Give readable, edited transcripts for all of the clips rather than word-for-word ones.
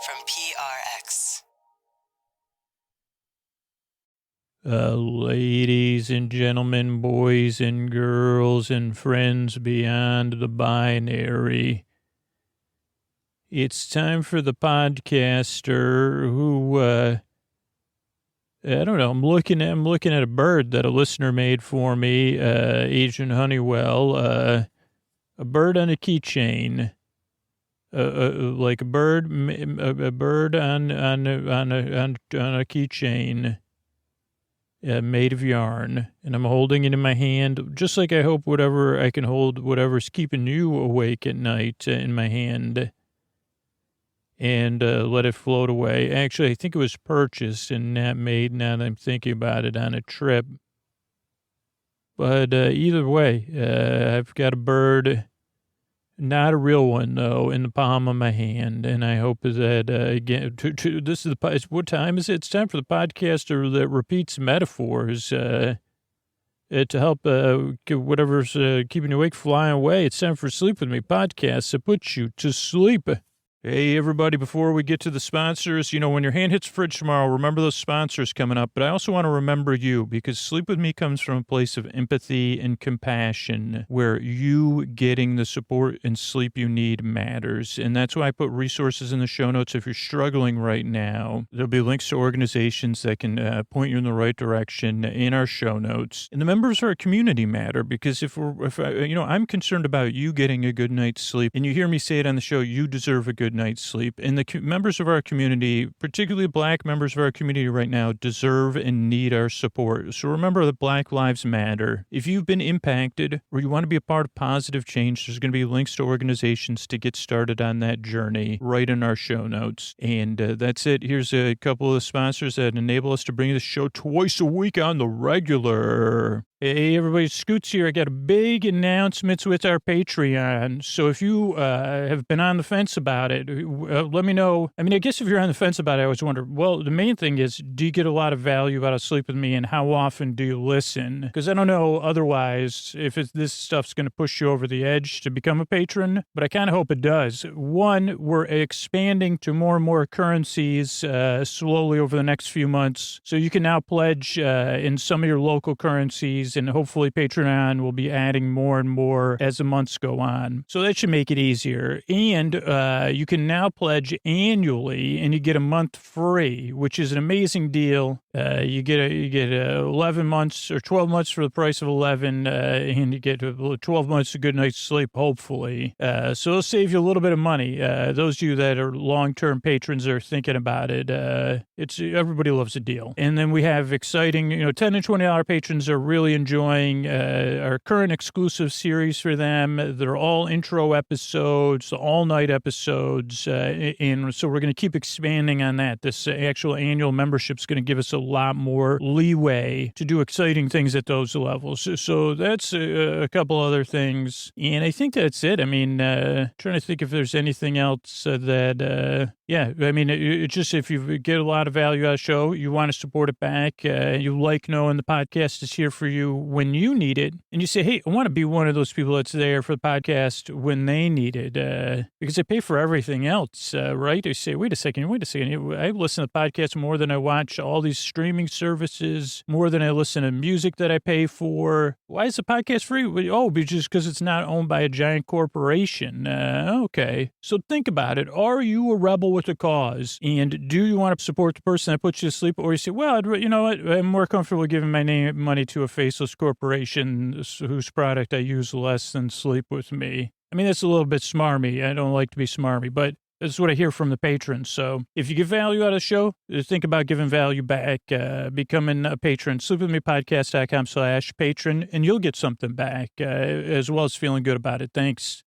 from PRX. Ladies and gentlemen, boys and girls, and friends beyond the binary. It's time for the podcaster who, I don't know, I'm looking at a bird that a listener made for me, Agent Honeywell, a bird on a keychain. Like a bird on a keychain. Made of yarn, and I'm holding it in my hand, just like I hope whatever I can hold, whatever's keeping you awake at night in my hand, and let it float away. Actually, I think it was purchased and not made, now that I'm thinking about it, on a trip. But either way, I've got a bird, not a real one, though, in the palm of my hand. And I hope that, again, this is what time is it? It's time for the podcaster that repeats metaphors to help whatever's keeping you awake fly away. It's time for Sleep With Me podcast that puts you to sleep. Hey, everybody, before we get to the sponsors, when your hand hits the fridge tomorrow, remember those sponsors coming up. But I also want to remember you, because Sleep With Me comes from a place of empathy and compassion, where you getting the support and sleep you need matters. And that's why I put resources in the show notes. If you're struggling right now, there'll be links to organizations that can point you in the right direction in our show notes. And the members of our community matter, because I'm concerned about you getting a good night's sleep. And you hear me say it on the show, you deserve a good night's sleep. And the members of our community, particularly Black members of our community right now, deserve and need our support. So remember that Black Lives Matter. If you've been impacted or you want to be a part of positive change, there's going to be links to organizations to get started on that journey right in our show notes. And that's it. Here's a couple of the sponsors that enable us to bring this show twice a week on the regular. Hey, everybody, Scoots here. I got a big announcements with our Patreon. So if you have been on the fence about it, let me know. I mean, I guess if you're on the fence about it, I always wonder, well, the main thing is, do you get a lot of value out of Sleep With Me, and how often do you listen? Because I don't know otherwise if this stuff's going to push you over the edge to become a patron, but I kind of hope it does. One, we're expanding to more and more currencies slowly over the next few months. So you can now pledge in some of your local currencies, and hopefully Patreon will be adding more and more as the months go on. So that should make it easier. And you can now pledge annually, and you get a month free, which is an amazing deal. You get 11 months or 12 months for the price of 11, and you get 12 months of good night's sleep, hopefully. So it'll save you a little bit of money. Those of you that are long-term patrons are thinking about it. Everybody loves a deal. And then we have exciting, $10 and $20 patrons are really enjoying our current exclusive series for them. They're all intro episodes, all-night episodes, and so we're going to keep expanding on that. This actual annual membership is going to give us a lot more leeway to do exciting things at those levels. So that's a couple other things, and I think that's it. I mean, trying to think if there's anything else it's just if you get a lot of value out of the show, you want to support it back, you like knowing the podcast is here for you when you need it, and you say, hey, I want to be one of those people that's there for the podcast when they need it, because I pay for everything else, right? I say, wait a second, I listen to podcasts more than I watch all these streaming services, more than I listen to music that I pay for. Why is the podcast free? Oh, just because it's not owned by a giant corporation. Okay. So think about it. Are you a rebel with a cause? And do you want to support the person that puts you to sleep? Or you say, well, you know what? I'm more comfortable giving my money to a faceless corporation whose product I use less than Sleep With Me. I mean, that's a little bit smarmy. I don't like to be smarmy, but that's what I hear from the patrons. So if you get value out of the show, think about giving value back, becoming a patron. sleepwithmepodcast.com/patron, and you'll get something back, as well as feeling good about it. Thanks.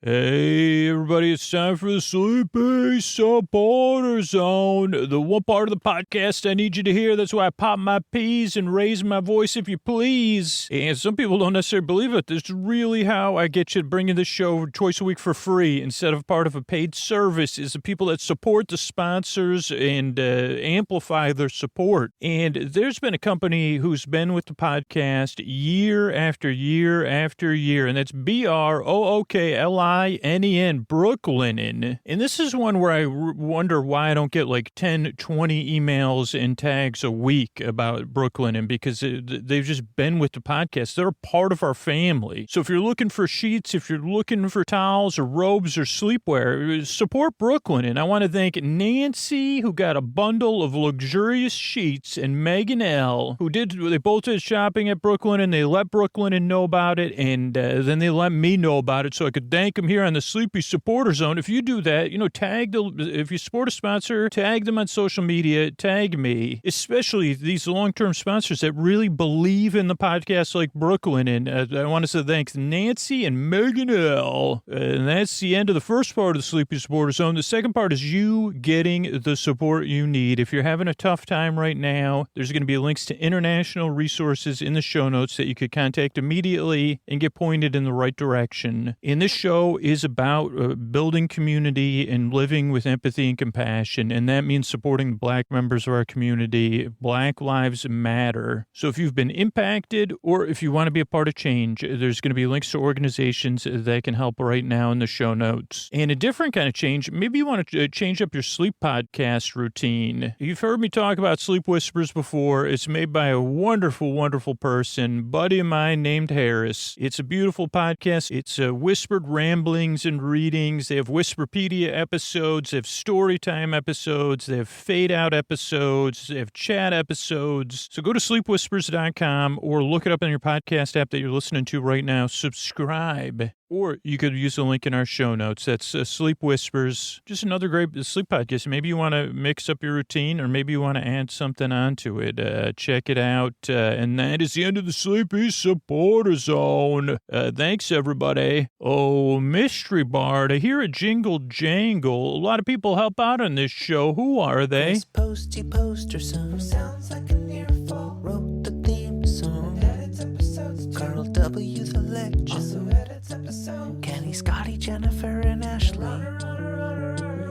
Hey, everybody, it's time for the Sleepy Supporter Zone. The one part of the podcast I need you to hear. That's why I pop my peas and raise my voice, if you please. And some people don't necessarily believe it. This is really how I get you to bring you this show twice a week for free instead of part of a paid service, is the people that support the sponsors and amplify their support. And there's been a company who's been with the podcast year after year after year, and that's BROOKLI Brooklinen, Brooklinen. And this is one where I wonder why I don't get like 10, 20 emails and tags a week about Brooklinen, because they've just been with the podcast. They're a part of our family. So if you're looking for sheets, if you're looking for towels or robes or sleepwear, support Brooklinen. I want to thank Nancy, who got a bundle of luxurious sheets, and Megan L., they both did shopping at Brooklinen. They let Brooklinen know about it, and then they let me know about it so I could thank them here on the Sleepy Supporter Zone. If you do that, if you support a sponsor, tag them on social media, tag me, especially these long-term sponsors that really believe in the podcast like Brooklinen. I want to say thanks Nancy and Megan L. And that's the end of the first part of the Sleepy Supporter Zone. The second part is you getting the support you need. If you're having a tough time right now, there's going to be links to international resources in the show notes that you could contact immediately and get pointed in the right direction. And this show is about building community and living with empathy and compassion, and that means supporting Black members of our community. Black Lives Matter. So if you've been impacted or if you want to be a part of change, there's going to be links to organizations that can help right now in the show notes. And a different kind of change, maybe you want to change up your sleep podcast routine. You've heard me talk about Sleep Whispers before. It's made by a wonderful, wonderful person, buddy of mine named Harris. It's a beautiful podcast. It's whispered ramblings and readings. They have Whisperpedia episodes. They have Storytime episodes. They have Fade Out episodes. They have chat episodes. So go to sleepwhispers.com or look it up in your podcast app that you're listening to right now. Subscribe. Or you could use the link in our show notes. That's Sleep Whispers. Just another great sleep podcast. Maybe you want to mix up your routine, or maybe you want to add something onto it. Check it out. And that is the end of the Sleepy Supporter Zone. Thanks, everybody. Oh, Mystery Bard. I hear a jingle jangle. A lot of people help out on this show. Who are they? This posty poster son sounds like an earful. Wrote the theme song. Edits episodes. Carl W. the legend. Also edits episode. Kenny, Scotty, Jennifer, and Ashley.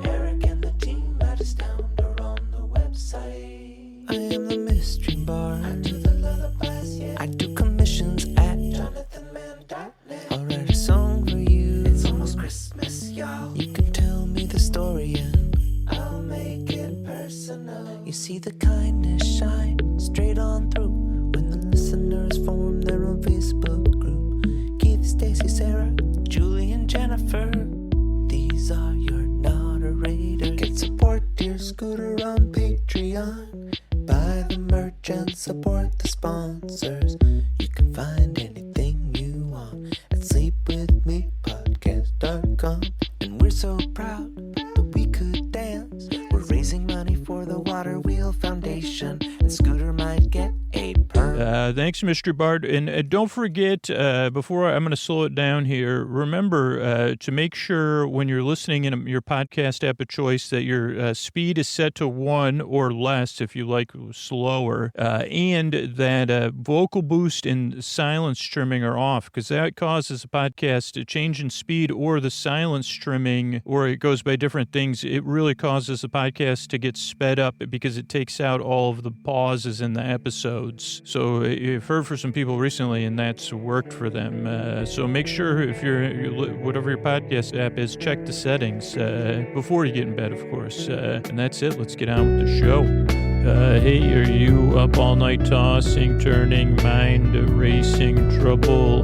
Eric and the team at Astound are on the website. I am the mystery bard. I do the lullabies, yeah. I do commissions at JonathanMann.net. I'll write a song for you. It's almost Christmas, y'all. You can tell me the story and I'll make it personal. You see the kindness shine straight on through when the listeners form their own Facebook group. Keith, Stacy, Sarah, Julie, and Jennifer. These are your moderators. Get support dear Scooter on Patreon. Buy the merch and support the sponsors. You can find anything you want at sleepwithmepodcast.com. And we're so proud that we could dance. We're raising money for the Water Wheel Foundation, and Scooter might get a perm. Thanks, Mr. Bard. And don't forget, before I'm going to slow it down here, remember to make sure when you're listening in your podcast app of choice that your speed is set to 1 or less if you like slower, and that vocal boost and silence trimming are off, because that causes the podcast to change in speed, or the silence trimming, or it goes by different things. It really causes the podcast to get sped up because it takes out all of the pauses in the episodes. So I've heard for some people recently, and that's worked for them. So make sure if whatever your podcast app is, check the settings before you get in bed, of course. And that's it. Let's get on with the show. Hey, are you up all night tossing, turning, mind racing, trouble,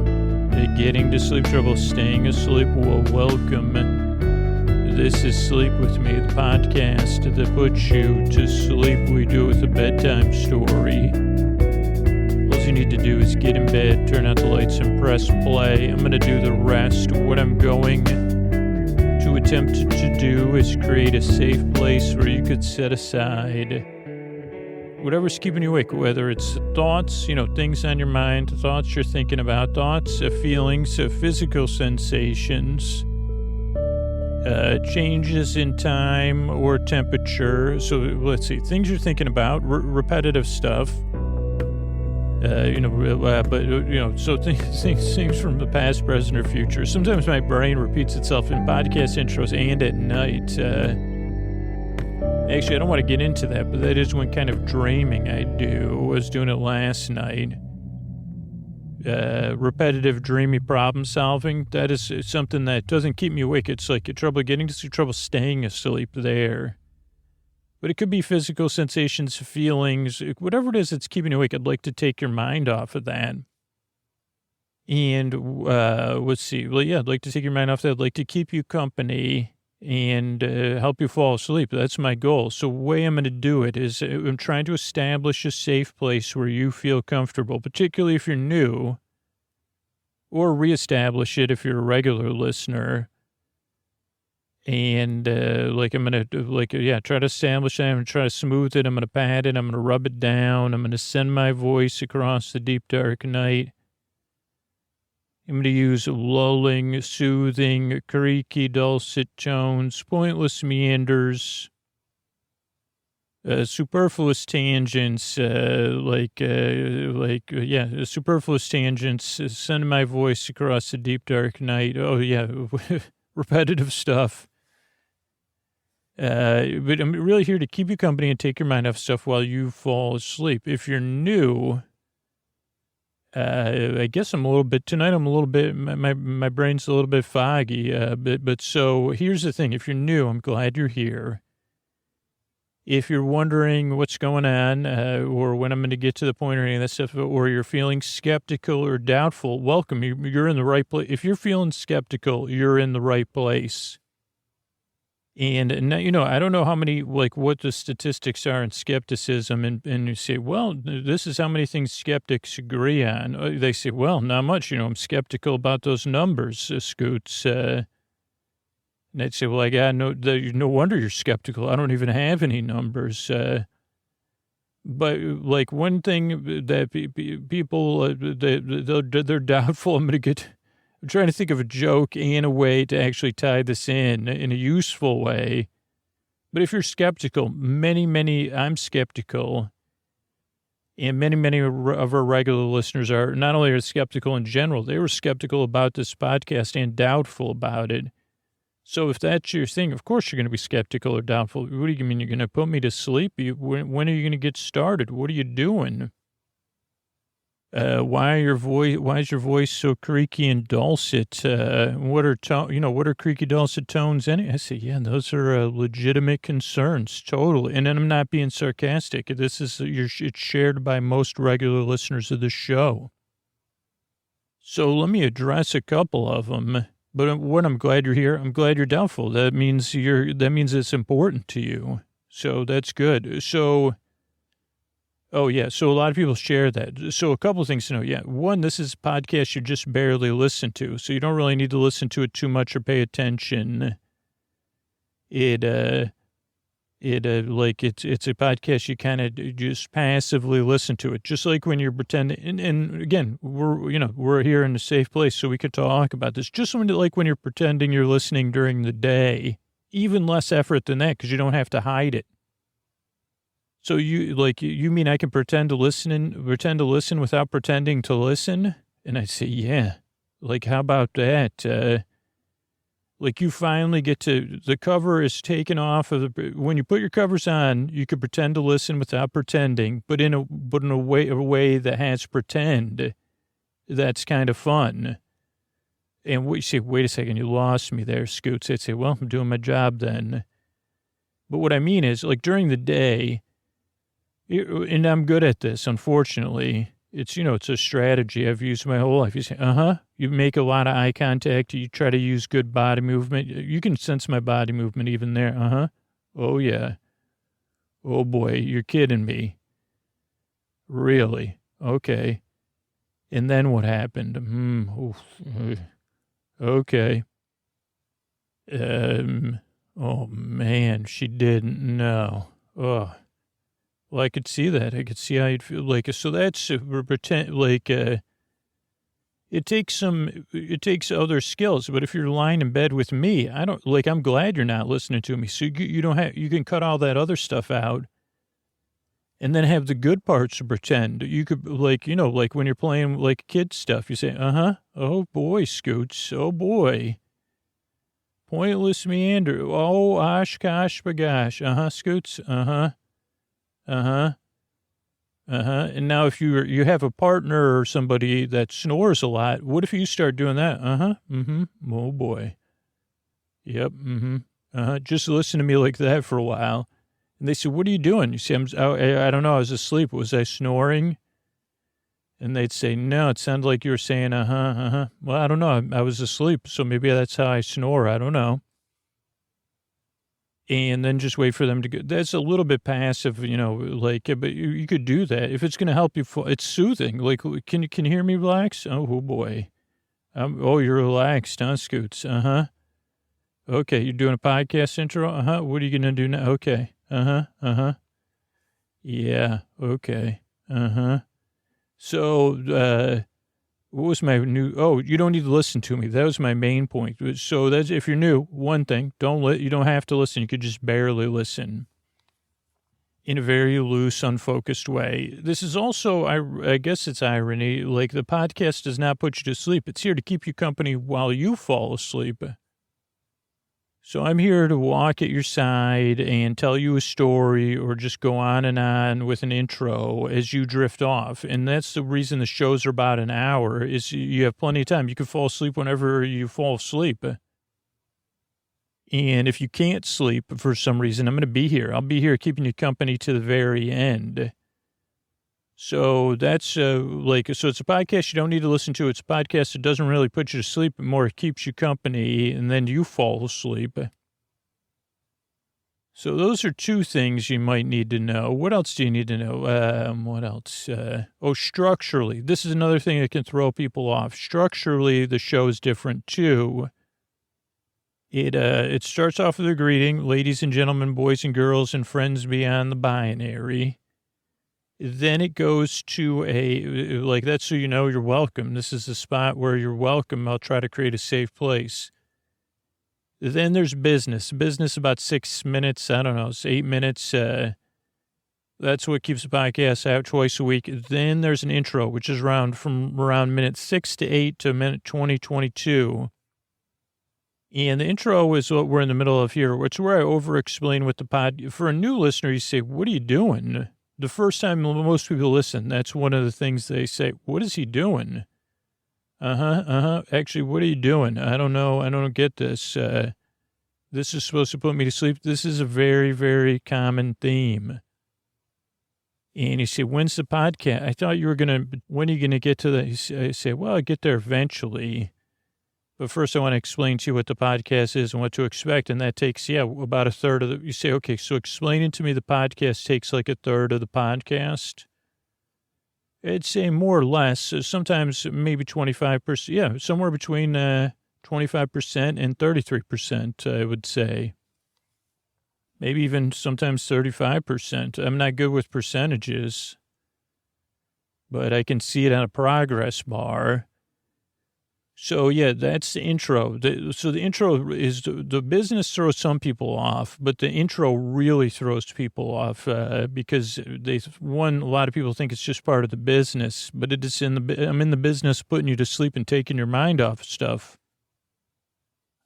getting to sleep, trouble, staying asleep? Well, welcome. This is Sleep With Me, the podcast that puts you to sleep. We do it with a bedtime story. All you need to do is get in bed, turn out the lights, and press play. I'm going to do the rest. What I'm going to attempt to do is create a safe place where you could set aside whatever's keeping you awake, whether it's thoughts, things on your mind, thoughts you're thinking about, thoughts, feelings, physical sensations, changes in time or temperature. So let's see, things you're thinking about, repetitive stuff. So things from the past, present, or future. Sometimes my brain repeats itself in podcast intros and at night. Actually, I don't want to get into that, but that is one kind of dreaming I do. I was doing it last night. repetitive, dreamy problem solving. That is something that doesn't keep me awake. It's like trouble getting to sleep, trouble staying asleep there. But it could be physical sensations, feelings, whatever it is that's keeping you awake. I'd like to take your mind off of that. And let's see. Well, yeah, I'd like to take your mind off that. I'd like to keep you company and help you fall asleep. That's my goal. So the way I'm going to do it is I'm trying to establish a safe place where you feel comfortable, particularly if you're new, or reestablish it if you're a regular listener. And I'm going to, try to establish that. I'm going to try to smooth it. I'm going to pat it. I'm going to rub it down. I'm going to send my voice across the deep, dark night. I'm going to use lulling, soothing, creaky, dulcet tones, pointless meanders, superfluous tangents, superfluous tangents, send my voice across the deep, dark night. Oh, yeah, repetitive stuff. But I'm really here to keep you company and take your mind off stuff while you fall asleep. If you're new, I guess I'm a little bit, my brain's a little bit foggy. But so here's the thing. If you're new, I'm glad you're here. If you're wondering what's going on, or when I'm going to get to the point or any of that stuff, or you're feeling skeptical or doubtful, welcome. You're in the right place. If you're feeling skeptical, you're in the right place. And now, I don't know how many, what the statistics are in skepticism. And you say, well, this is how many things skeptics agree on. They say, well, not much. I'm skeptical about those numbers, Scoots. And I'd say, well, no wonder you're skeptical. I don't even have any numbers. But one thing that people, they're doubtful. I'm trying to think of a joke and a way to actually tie this in a useful way. But if you're skeptical, I'm skeptical. And many of our regular listeners are not only skeptical in general, they were skeptical about this podcast and doubtful about it. So if that's your thing, of course you're going to be skeptical or doubtful. What do you mean? You're going to put me to sleep? When are you going to get started? What are you doing? Why is your voice so creaky and dulcet? What are creaky, dulcet tones? I say, yeah, those are legitimate concerns, totally. And then I'm not being sarcastic. It's shared by most regular listeners of the show. So let me address a couple of them. But I'm glad you're here. I'm glad you're doubtful. That means it's important to you. So that's good. So. Oh, yeah. So a lot of people share that. So a couple of things to know. Yeah. One, this is a podcast you just barely listen to. So you don't really need to listen to it too much or pay attention. It's a podcast you kind of just passively listen to it. Just like when you're pretending. And again, we're here in a safe place so we could talk about this. Just when you're pretending you're listening during the day, even less effort than that because you don't have to hide it. So you mean I can pretend to listen without pretending to listen? And I say, yeah. How about that? You finally get to, the cover is taken off when you put your covers on, you can pretend to listen without pretending, but in a way that has pretend. That's kind of fun. And you say, wait a second, you lost me there, Scoots. I'd say, well, I'm doing my job then. But what I mean is, during the day, and I'm good at this, unfortunately. It's a strategy I've used my whole life. You say, you make a lot of eye contact. You try to use good body movement. You can sense my body movement even there. Oh, yeah. Oh, boy, you're kidding me. Really? Okay. And then what happened? Okay. Oh, man, she didn't know. Oh. Well, I could see that. I could see how you'd feel so that's pretend it takes other skills, but if you're lying in bed with me, I'm glad you're not listening to me. So you can cut all that other stuff out and then have the good parts to pretend. You could when you're playing kid stuff, you say, oh boy, Scoots. Oh boy. Pointless meander. Oh, osh, gosh, bagosh. Scoots. And now if you have a partner or somebody that snores a lot, what if you start doing that? Oh boy. Yep. Just listen to me like that for a while. And they say, what are you doing? You say, I don't know. I was asleep. Was I snoring? And they'd say, no, it sounded like you were saying, Well, I don't know. I was asleep. So maybe that's how I snore. I don't know. And then just wait for them to go. That's a little bit passive, but you could do that. If it's going to help you, it's soothing. Like, can you hear me relax? Oh boy. You're relaxed, huh, Scoots? Okay, you're doing a podcast intro? What are you going to do now? Okay. Yeah, okay. So, what was my new, you don't need to listen to me. That was my main point. So that's, if you're new, one thing, you don't have to listen. You could just barely listen in a very loose, unfocused way. This is also, I guess it's irony, like the podcast does not put you to sleep. It's here to keep you company while you fall asleep. So I'm here to walk at your side and tell you a story or just go on and on with an intro as you drift off. And that's the reason the shows are about an hour, is you have plenty of time. You can fall asleep whenever you fall asleep. And if you can't sleep for some reason, I'm going to be here. I'll be here keeping you company to the very end. So that's so it's a podcast you don't need to listen to. It's a podcast that doesn't really put you to sleep, but more it keeps you company, and then you fall asleep. So those are two things you might need to know. What else do you need to know? What else? Structurally. This is another thing that can throw people off. Structurally, the show is different, too. It starts off with a greeting, ladies and gentlemen, boys and girls, and friends beyond the binary. Then it goes to that's so you know you're welcome. This is the spot where you're welcome. I'll try to create a safe place. Then there's business. Business about 6 minutes. I don't know. It's 8 minutes. That's what keeps the podcast out twice a week. Then there's an intro, which is from around minute 6 to 8 to minute 20, 22. And the intro is what we're in the middle of here, which is where I over-explain what the pod. For a new listener, you say, what are you doing? The first time most people listen, that's one of the things they say. What is he doing? Actually, what are you doing? I don't know. I don't get this. This is supposed to put me to sleep. This is a very, very common theme. And you say, when's the podcast? I thought you were when are you going to get to that? I say, well, I'll get there eventually. But first I want to explain to you what the podcast is and what to expect. And that takes, about a third of you say, okay, so explaining to me the podcast takes like a third of the podcast. I'd say more or less, sometimes maybe 25%. Yeah, somewhere between 25% and 33%, I would say. Maybe even sometimes 35%. I'm not good with percentages, but I can see it on a progress bar. So, that's the intro. So the intro is the business throws some people off, but the intro really throws people off because a lot of people think it's just part of the business, but it is I'm in the business of putting you to sleep and taking your mind off stuff.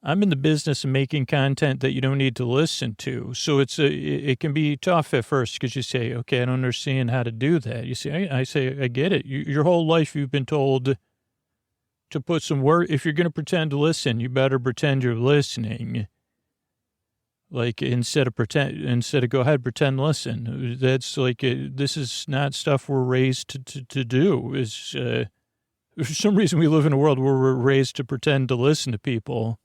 I'm in the business of making content that you don't need to listen to. So it can be tough at first because you say, okay, I don't understand how to do that. You say, I say, I get it. Your whole life you've been told to put some work. If you're going to pretend to listen, you better pretend you're listening. Like instead of go ahead, pretend listen. That's this is not stuff we're raised to do. Is for some reason we live in a world where we're raised to pretend to listen to people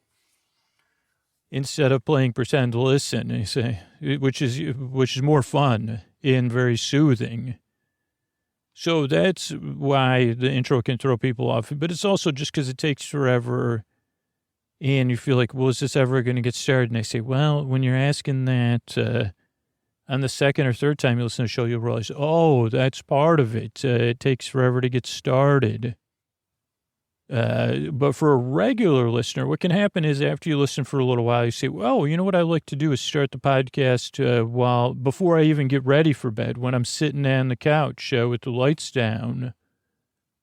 instead of playing pretend to listen. You say, which is more fun and very soothing. So that's why the intro can throw people off. But it's also just because it takes forever and you feel like, well, is this ever going to get started? And I say, well, when you're asking that on the second or third time you listen to the show, you'll realize, oh, that's part of it. It takes forever to get started. But for a regular listener, what can happen is after you listen for a little while, you say, well, you know what I like to do is start the podcast before I even get ready for bed, when I'm sitting on the couch with the lights down.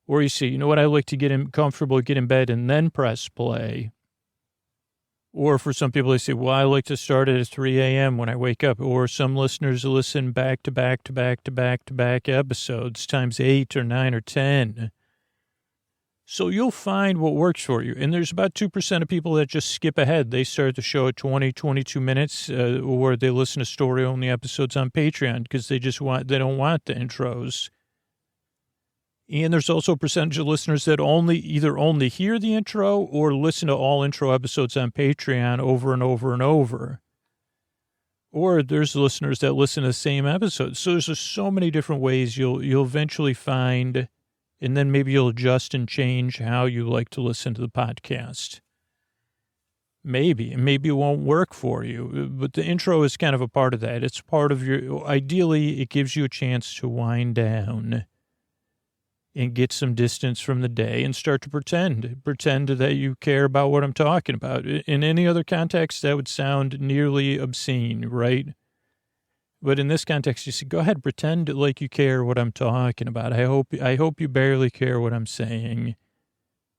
Or you say, you know what I like to get comfortable, get in bed, and then press play. Or for some people, they say, well, I like to start it at 3 a.m. when I wake up. Or some listeners listen back to back to back to back to back episodes times 8 or 9 or 10. So you'll find what works for you. And there's about 2% of people that just skip ahead. They start the show at 20, 22 minutes, or they listen to story-only episodes on Patreon because they don't want the intros. And there's also a percentage of listeners that either only hear the intro or listen to all intro episodes on Patreon over and over and over. Or there's listeners that listen to the same episodes. So there's just so many different ways you'll eventually find, and then maybe you'll adjust and change how you like to listen to the podcast. Maybe it won't work for you, but the intro is kind of a part of that. It's part of ideally, it gives you a chance to wind down and get some distance from the day and start to pretend that you care about what I'm talking about. In any other context, that would sound nearly obscene, right? But in this context, you say, go ahead, pretend like you care what I'm talking about. I hope you barely care what I'm saying.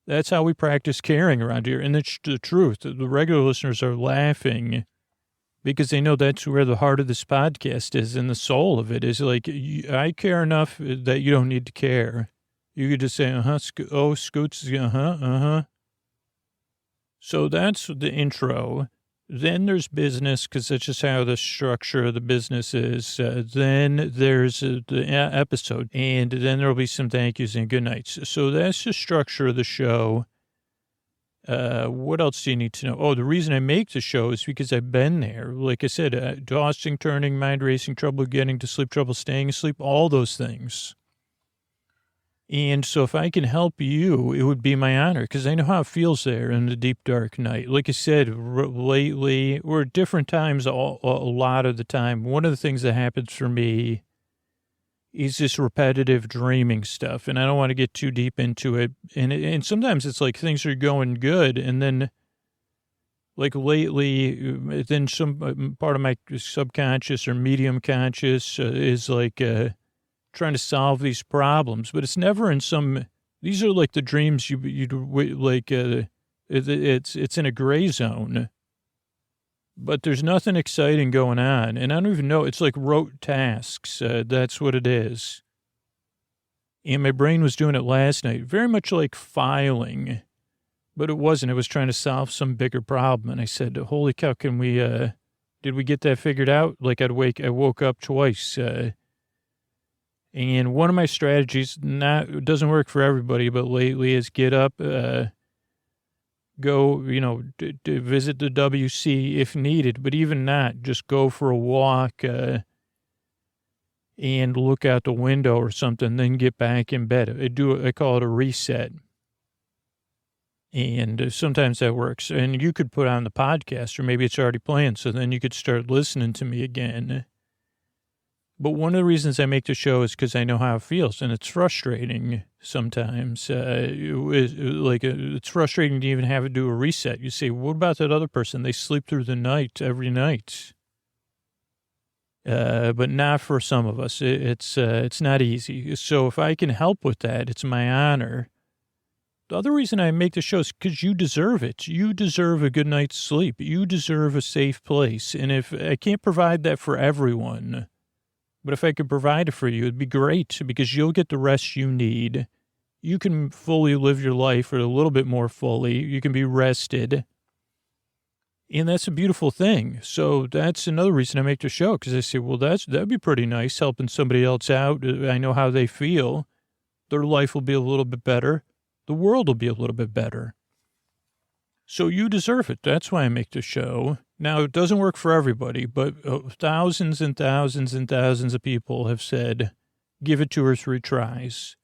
That's how we practice caring around here. And it's the truth. The regular listeners are laughing because they know that's where the heart of this podcast is, and the soul of it is like, I care enough that you don't need to care. You could just say, Scoots, So that's the intro. Then there's business, because that's just how the structure of the business is. Then there's the episode, and then there'll be some thank yous and good nights. So that's the structure of the show. What else do you need to know? Oh, the reason I make the show is because I've been there. Like I said, tossing, turning, mind racing, trouble getting to sleep, trouble staying asleep, all those things. And so if I can help you, it would be my honor, because I know how it feels there in the deep, dark night. Like I said, lately, or at different times, a lot of the time, one of the things that happens for me is this repetitive dreaming stuff, and I don't want to get too deep into it. And sometimes it's like things are going good, and then, like lately, then some part of my subconscious or medium conscious is like... trying to solve these problems, but it's never in these are like the dreams it's in a gray zone, but there's nothing exciting going on. And I don't even know, it's like rote tasks. That's what it is. And my brain was doing it last night, very much like filing, but it wasn't. It was trying to solve some bigger problem. And I said, holy cow, did we get that figured out? Like I woke up twice, and one of my strategies, doesn't work for everybody, but lately is get up, go, visit the WC if needed, but even not, just go for a walk and look out the window or something, then get back in bed. I call it a reset. And sometimes that works. And you could put on the podcast, or maybe it's already playing, so then you could start listening to me again. But one of the reasons I make the show is because I know how it feels, and it's frustrating sometimes. It's frustrating to even have to do a reset. You say, what about that other person? They sleep through the night every night. But not for some of us. It's not easy. So if I can help with that, it's my honor. The other reason I make the show is because you deserve it. You deserve a good night's sleep. You deserve a safe place. And if I can't provide that for everyone, but if I could provide it for you, it'd be great, because you'll get the rest you need. You can fully live your life, or a little bit more fully. You can be rested. And that's a beautiful thing. So that's another reason I make the show, because I say, well, that'd be pretty nice, helping somebody else out. I know how they feel. Their life will be a little bit better. The world will be a little bit better. So you deserve it. That's why I make the show. Now, it doesn't work for everybody, but thousands and thousands and thousands of people have said, give it 2 or 3 tries,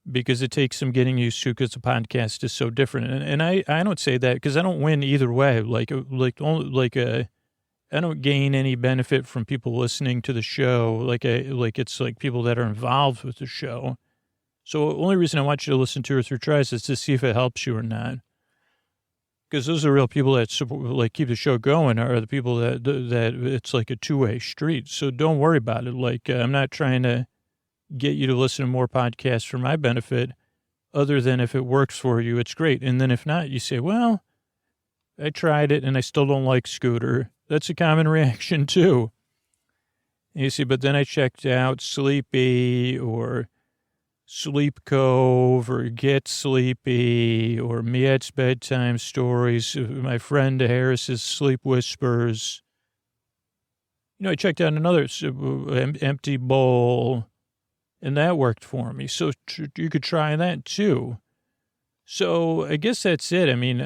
because it takes some getting used to, because the podcast is so different. And I don't say that because I don't win either way. I don't gain any benefit from people listening to the show. It's like people that are involved with the show. So the only reason I want you to listen 2 or 3 tries is to see if it helps you or not. Because those are real people that support, keep the show going, are the people that it's like a 2-way street. So don't worry about it. I'm not trying to get you to listen to more podcasts for my benefit, other than if it works for you, it's great. And then if not, you say, well, I tried it and I still don't like Scooter. That's a common reaction too. You see, but then I checked out Sleepy or Sleep Cove or Get Sleepy or Miette's Bedtime Stories, my friend Harris's Sleep Whispers. I checked out another Empty Bowl, and that worked for me. So you could try that too. So I guess that's it. I mean,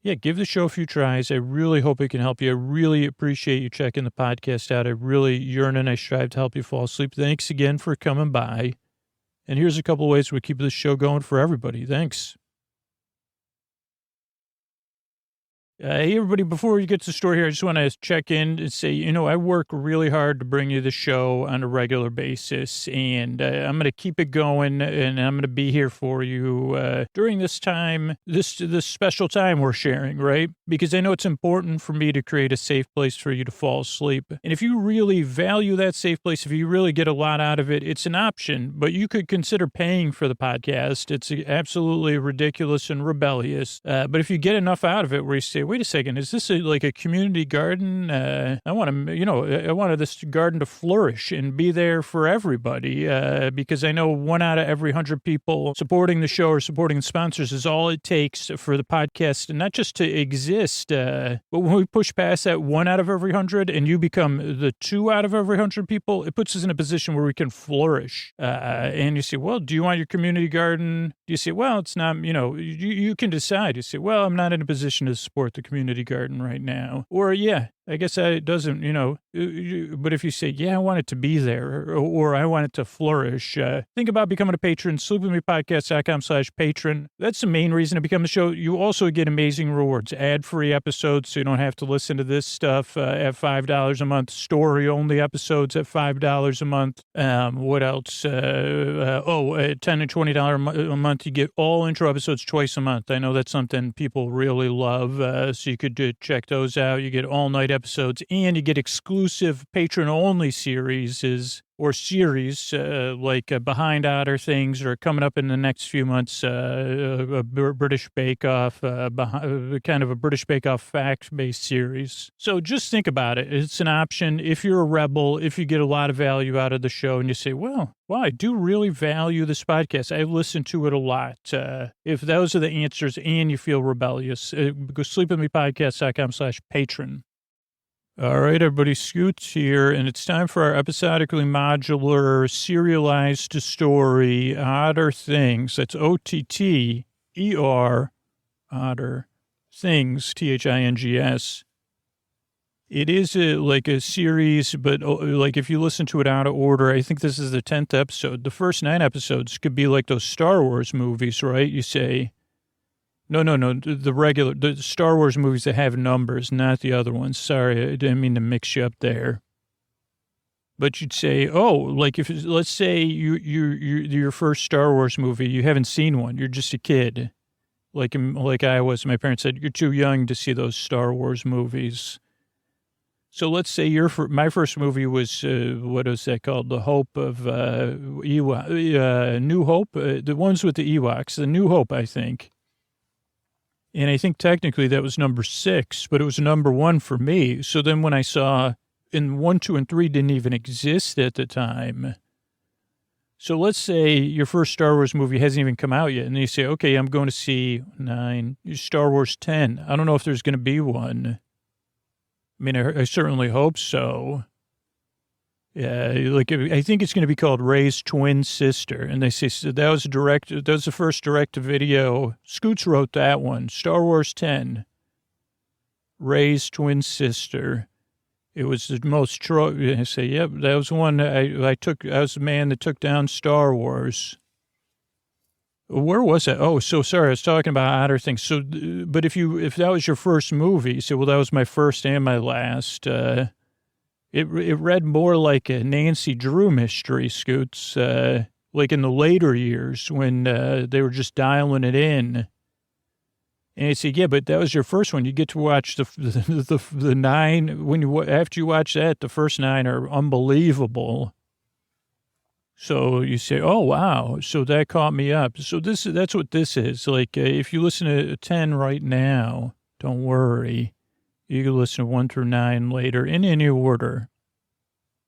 yeah, give the show a few tries. I really hope it can help you. I really appreciate you checking the podcast out. I really yearn and I strive to help you fall asleep. Thanks again for coming by. And here's a couple of ways we keep this show going for everybody. Thanks. Hey, everybody, before we get to the story here, I just want to check in and say, I work really hard to bring you the show on a regular basis, and I'm going to keep it going, and I'm going to be here for you during this time, this special time we're sharing, right? Because I know it's important for me to create a safe place for you to fall asleep. And if you really value that safe place, if you really get a lot out of it, it's an option, but you could consider paying for the podcast. It's absolutely ridiculous and rebellious. But if you get enough out of it where you say, wait a second, is this like a community garden? I wanted this garden to flourish and be there for everybody because I know 1 out of every 100 people supporting the show or supporting the sponsors is all it takes for the podcast, and not just to exist, but when we push past that 1 out of every 100 and you become the 2 out of every 100 people, it puts us in a position where we can flourish. And you say, well, do you want your community garden? You say, well, it's not, you can decide. You say, well, I'm not in a position to support the community garden right now. Or, yeah, I guess it doesn't, but if you say, yeah, I want it to be there or I want it to flourish, think about becoming a patron, sleepwithmepodcast.com/patron. That's the main reason to become the show. You also get amazing rewards, ad-free episodes, so you don't have to listen to this stuff at $5 a month, story-only episodes at $5 a month. What else? $10 and $20 a month. You get all intro episodes twice a month. I know that's something people really love, so you could check those out. You get all-night episodes, and you get exclusive patron-only series like Behind Otter Things or coming up in the next few months, a British Bake Off, kind of a British Bake Off fact-based series. So just think about it. It's an option. If you're a rebel, if you get a lot of value out of the show and you say, well, I do really value this podcast. I listen to it a lot. If those are the answers and you feel rebellious, go sleepwithmepodcast.com/patron. All right, everybody, Scoots here, and it's time for our episodically modular, serialized story, Otter Things. That's OTTER, Otter Things, THINGS. It is like a series, but like if you listen to it out of order, I think this is the 10th episode. The first 9 episodes could be like those Star Wars movies, right? You say... No, the Star Wars movies that have numbers, not the other ones. Sorry, I didn't mean to mix you up there. But you'd say, like if, let's say your first Star Wars movie, you haven't seen one, you're just a kid. Like I was, my parents said, you're too young to see those Star Wars movies. So let's say my first movie was, what is that called? The Hope of, New Hope? The ones with the Ewoks, the New Hope, I think. And I think technically that was number 6, but it was number 1 for me. So then when I saw 1, 2, and 3 didn't even exist at the time. So let's say your first Star Wars movie hasn't even come out yet. And you say, okay, I'm going to see 9, Star Wars 10. I don't know if there's going to be one. I mean, I certainly hope so. Yeah, like I think it's going to be called Ray's twin sister, and they say that was the first direct-to-video. Scoots wrote that one, Star Wars 10, Ray's twin sister. It was the most. I say, yep, that was one I took. I was the man that took down Star Wars. Where was that? Oh, so sorry, I was talking about Otter Things. So, but if that was your first movie, you say, well, that was my first and my last. It read more like a Nancy Drew mystery, Scoots, like in the later years when they were just dialing it in. And I said, yeah, but that was your first one. You get to watch the 9. After you watch that, the first 9 are unbelievable. So you say, oh, wow. So that caught me up. So that's what this is. Like, if you listen to 10 right now, don't worry. You can listen to 1 through 9 later in any order.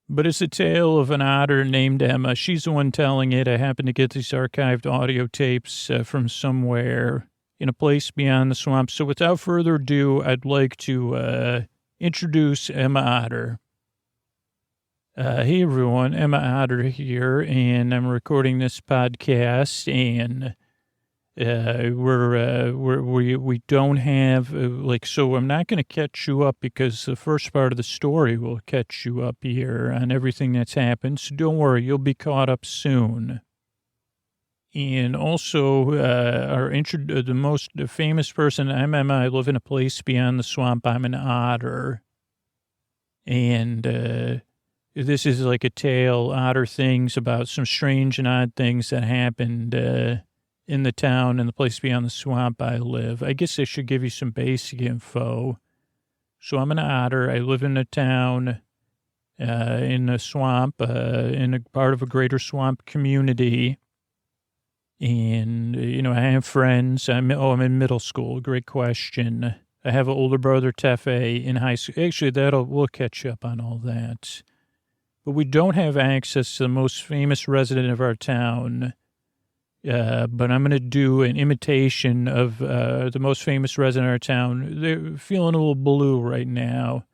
But it's a tale of an otter named Emma. She's the one telling it. I happen to get these archived audio tapes from somewhere in a place beyond the swamp. So without further ado, I'd like to introduce Emma Otter. Hey everyone, Emma Otter here, and I'm recording this podcast, and we don't have so I'm not going to catch you up because the first part of the story will catch you up here on everything that's happened. So don't worry, you'll be caught up soon. And also, the most famous person, I'm Emma. I live in a place beyond the swamp. I'm an otter, and this is like a tale, Otter Things, about some strange and odd things that happened in the town and the place beyond the swamp I live. I guess I should give you some basic info. So I'm an otter. I live in a town in a swamp, in a part of a greater swamp community. And, I have friends. I'm in middle school. Great question. I have an older brother, Tefe, in high school. Actually, we'll catch up on all that. But we don't have access to the most famous resident of our town. But I'm going to do an imitation of the most famous resident of our town. They're feeling a little blue right now.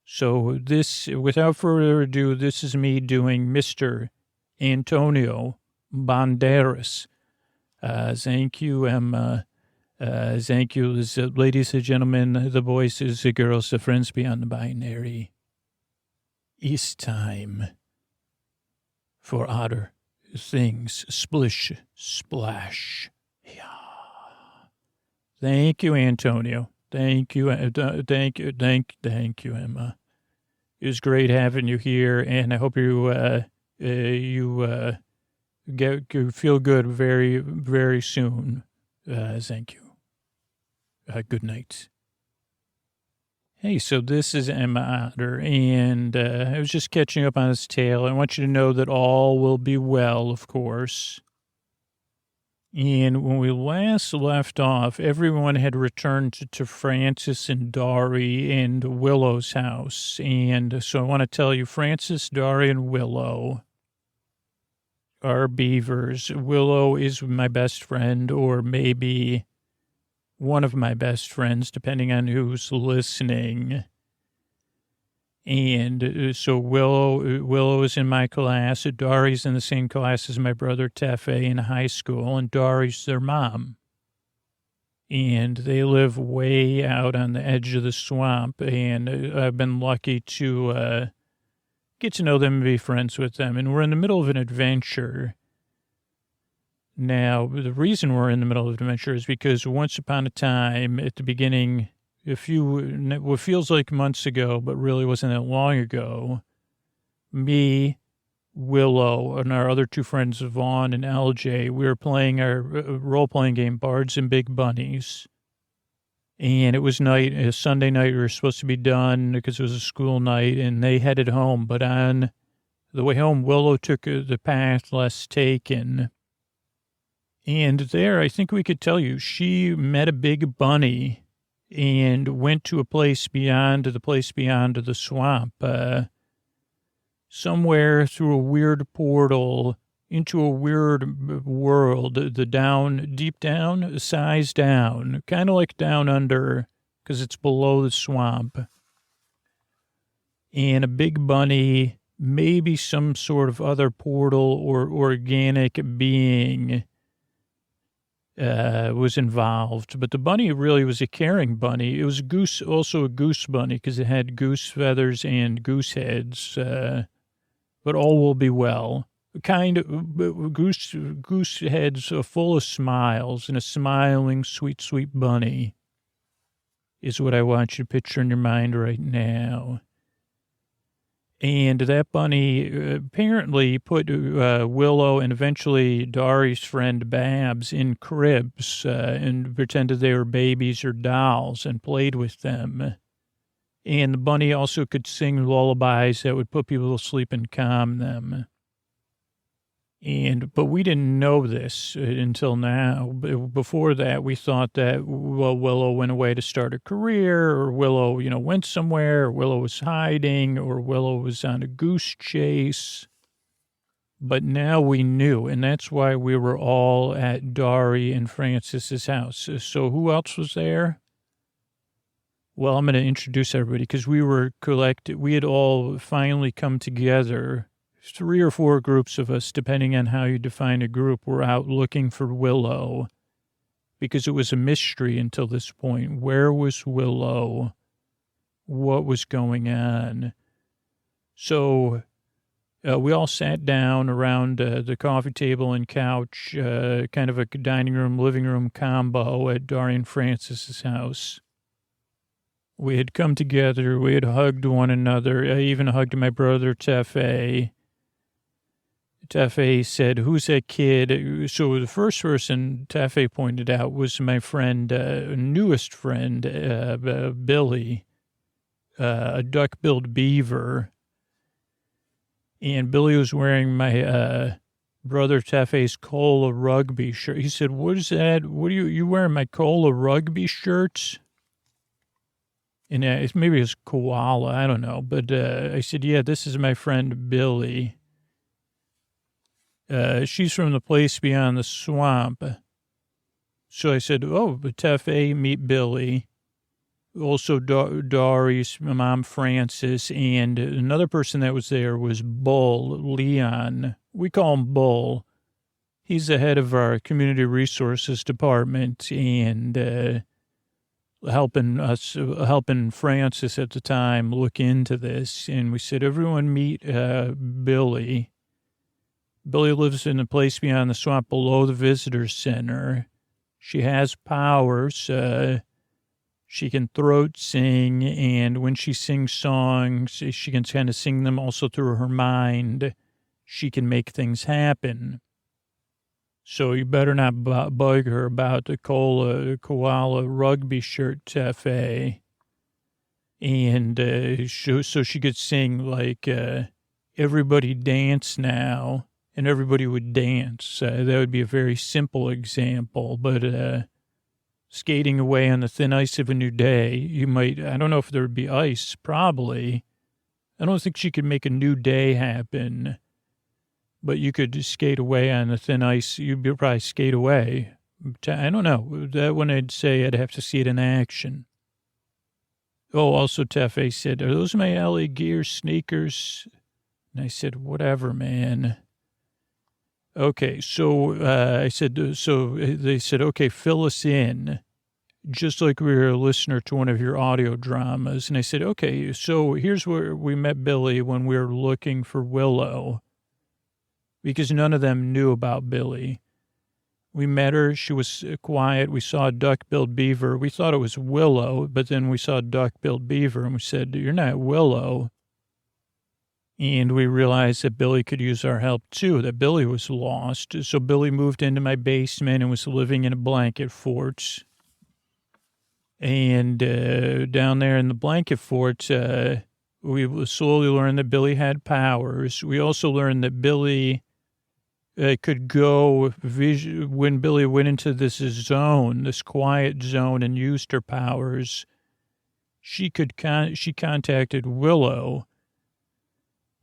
So without further ado, this is me doing Mr. Antonio Banderas. Thank you, Emma. Thank you, ladies and gentlemen, the boys, the girls, the friends beyond the binary. It's time for Otter Things. Splish, splash. Yeah. Thank you, Antonio. Thank you, thank you, Emma. It was great having you here, and I hope you feel good very, very soon. Thank you. Good night. Hey, so this is Emma Otter, and I was just catching up on this tale. I want you to know that all will be well, of course. And when we last left off, everyone had returned to Francis and Dari and Willow's house. And so I want to tell you, Francis, Dari, and Willow are beavers. Willow is my best friend, or maybe one of my best friends, depending on who's listening. And so Willow is in my class. Dari's in the same class as my brother Tefe in high school, and Dari's their mom. And they live way out on the edge of the swamp, and I've been lucky to get to know them and be friends with them. And we're in the middle of an adventure. Now, the reason we're in the middle of an adventure is because once upon a time, at the beginning, what feels like months ago, but really wasn't that long ago, me, Willow, and our other two friends, Vaughn and LJ, we were playing our role-playing game, Bards and Big Bunnies. And it was a Sunday night. We were supposed to be done because it was a school night, and they headed home. But on the way home, Willow took the path less taken. And there, I think we could tell you, she met a big bunny and went to a place beyond the swamp, somewhere through a weird portal into a weird world, deep down, size down, kind of like Down Under, because it's below the swamp. And a big bunny, maybe some sort of other portal or organic being was involved. But the bunny really was a caring bunny. It was also a goose bunny, because it had goose feathers and goose heads. But all will be well. Kind of goose heads full of smiles, and a smiling, sweet, sweet bunny is what I want you to picture in your mind right now. And that bunny apparently put Willow and eventually Dari's friend Babs in cribs and pretended they were babies or dolls and played with them. And the bunny also could sing lullabies that would put people to sleep and calm them. But we didn't know this until now. Before that, we thought that, well, Willow went away to start a career, or Willow, went somewhere, or Willow was hiding, or Willow was on a goose chase. But now we knew, and that's why we were all at Dari and Francis's house. So who else was there? Well, I'm going to introduce everybody because we had all finally come together. 3 or 4 groups of us, depending on how you define a group, were out looking for Willow because it was a mystery until this point. Where was Willow? What was going on? So we all sat down around the coffee table and couch, kind of a dining room, living room combo at Darian Francis's house. We had come together. We had hugged one another. I even hugged my brother, Tefe. Tefe said, "Who's that kid?" So the first person Tefe pointed out was my friend, newest friend, Billy, a duck-billed beaver. And Billy was wearing my brother Tefe's Cola rugby shirt. He said, "What is that? What are you wearing my Cola rugby shirts?" And maybe it was koala, I don't know. But I said, "Yeah, this is my friend Billy. She's from the place beyond the swamp." So I said, "Oh, Tefe, meet Billy." Also, Dari's mom, Francis, and another person that was there was Bull, Leon. We call him Bull. He's the head of our community resources department and helping Francis at the time look into this. And we said, "Everyone meet Billy." Billy lives in a place beyond the swamp below the visitor center. She has powers. She can throat sing, and when she sings songs, she can kind of sing them also through her mind. She can make things happen. So you better not bug her about the koala rugby shirt, Tefe. And so she could sing like, "Everybody Dance Now," and everybody would dance. That would be a very simple example, but skating away on the thin ice of a new day, I don't know if there would be ice, probably. I don't think she could make a new day happen, but you could skate away on the thin ice. You'd probably skate away. I don't know. That one I'd say I'd have to see it in action. Oh, also Tefe said, "Are those my LA Gear sneakers?" And I said, "Whatever, man." Okay, so I said, so they said, "Okay, fill us in," just like we were a listener to one of your audio dramas. And I said, "Okay, so here's where we met Billy when we were looking for Willow," because none of them knew about Billy. We met her. She was quiet. We saw a duck-billed beaver. We thought it was Willow, but then we saw a duck-billed beaver, and we said, "You're not Willow." And we realized that Billy could use our help, too, that Billy was lost. So Billy moved into my basement and was living in a blanket fort. And down there in the blanket fort, we slowly learned that Billy had powers. We also learned that Billy could go, when Billy went into this zone, this quiet zone, and used her powers, she contacted Willow.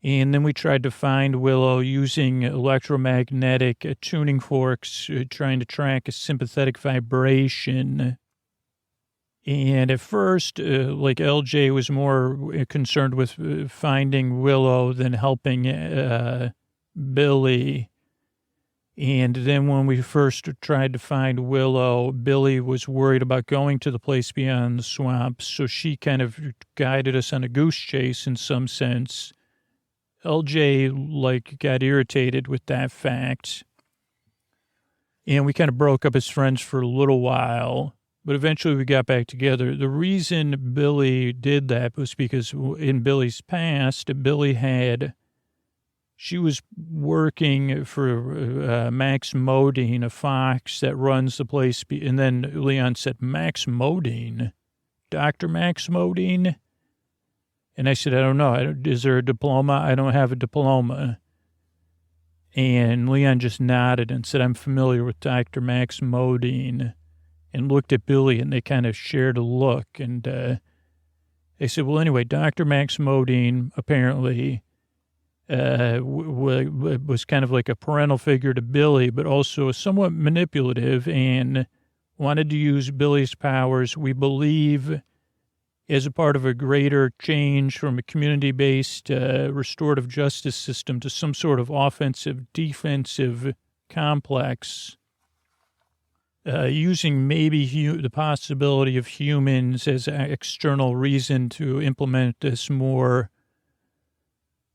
And then we tried to find Willow using electromagnetic tuning forks, trying to track a sympathetic vibration. And at first, LJ was more concerned with finding Willow than helping Billy. And then when we first tried to find Willow, Billy was worried about going to the place beyond the swamp. So she kind of guided us on a goose chase in some sense. LJ, got irritated with that fact. And we kind of broke up as friends for a little while. But eventually we got back together. The reason Billy did that was because in Billy's past, she was working for Max Modine, a fox that runs the place. And then Leon said, "Max Modine? Dr. Max Modine?" And I said, "I don't know. Is there a diploma? I don't have a diploma." And Leon just nodded and said, I'm familiar with Dr. Max Modine, and looked at Billy, and they kind of shared a look. And they said, well, anyway, Dr. Max Modine apparently was kind of like a parental figure to Billy, but also somewhat manipulative and wanted to use Billy's powers, we believe, as a part of a greater change from a community-based restorative justice system to some sort of offensive-defensive complex, using maybe the possibility of humans as an external reason to implement this more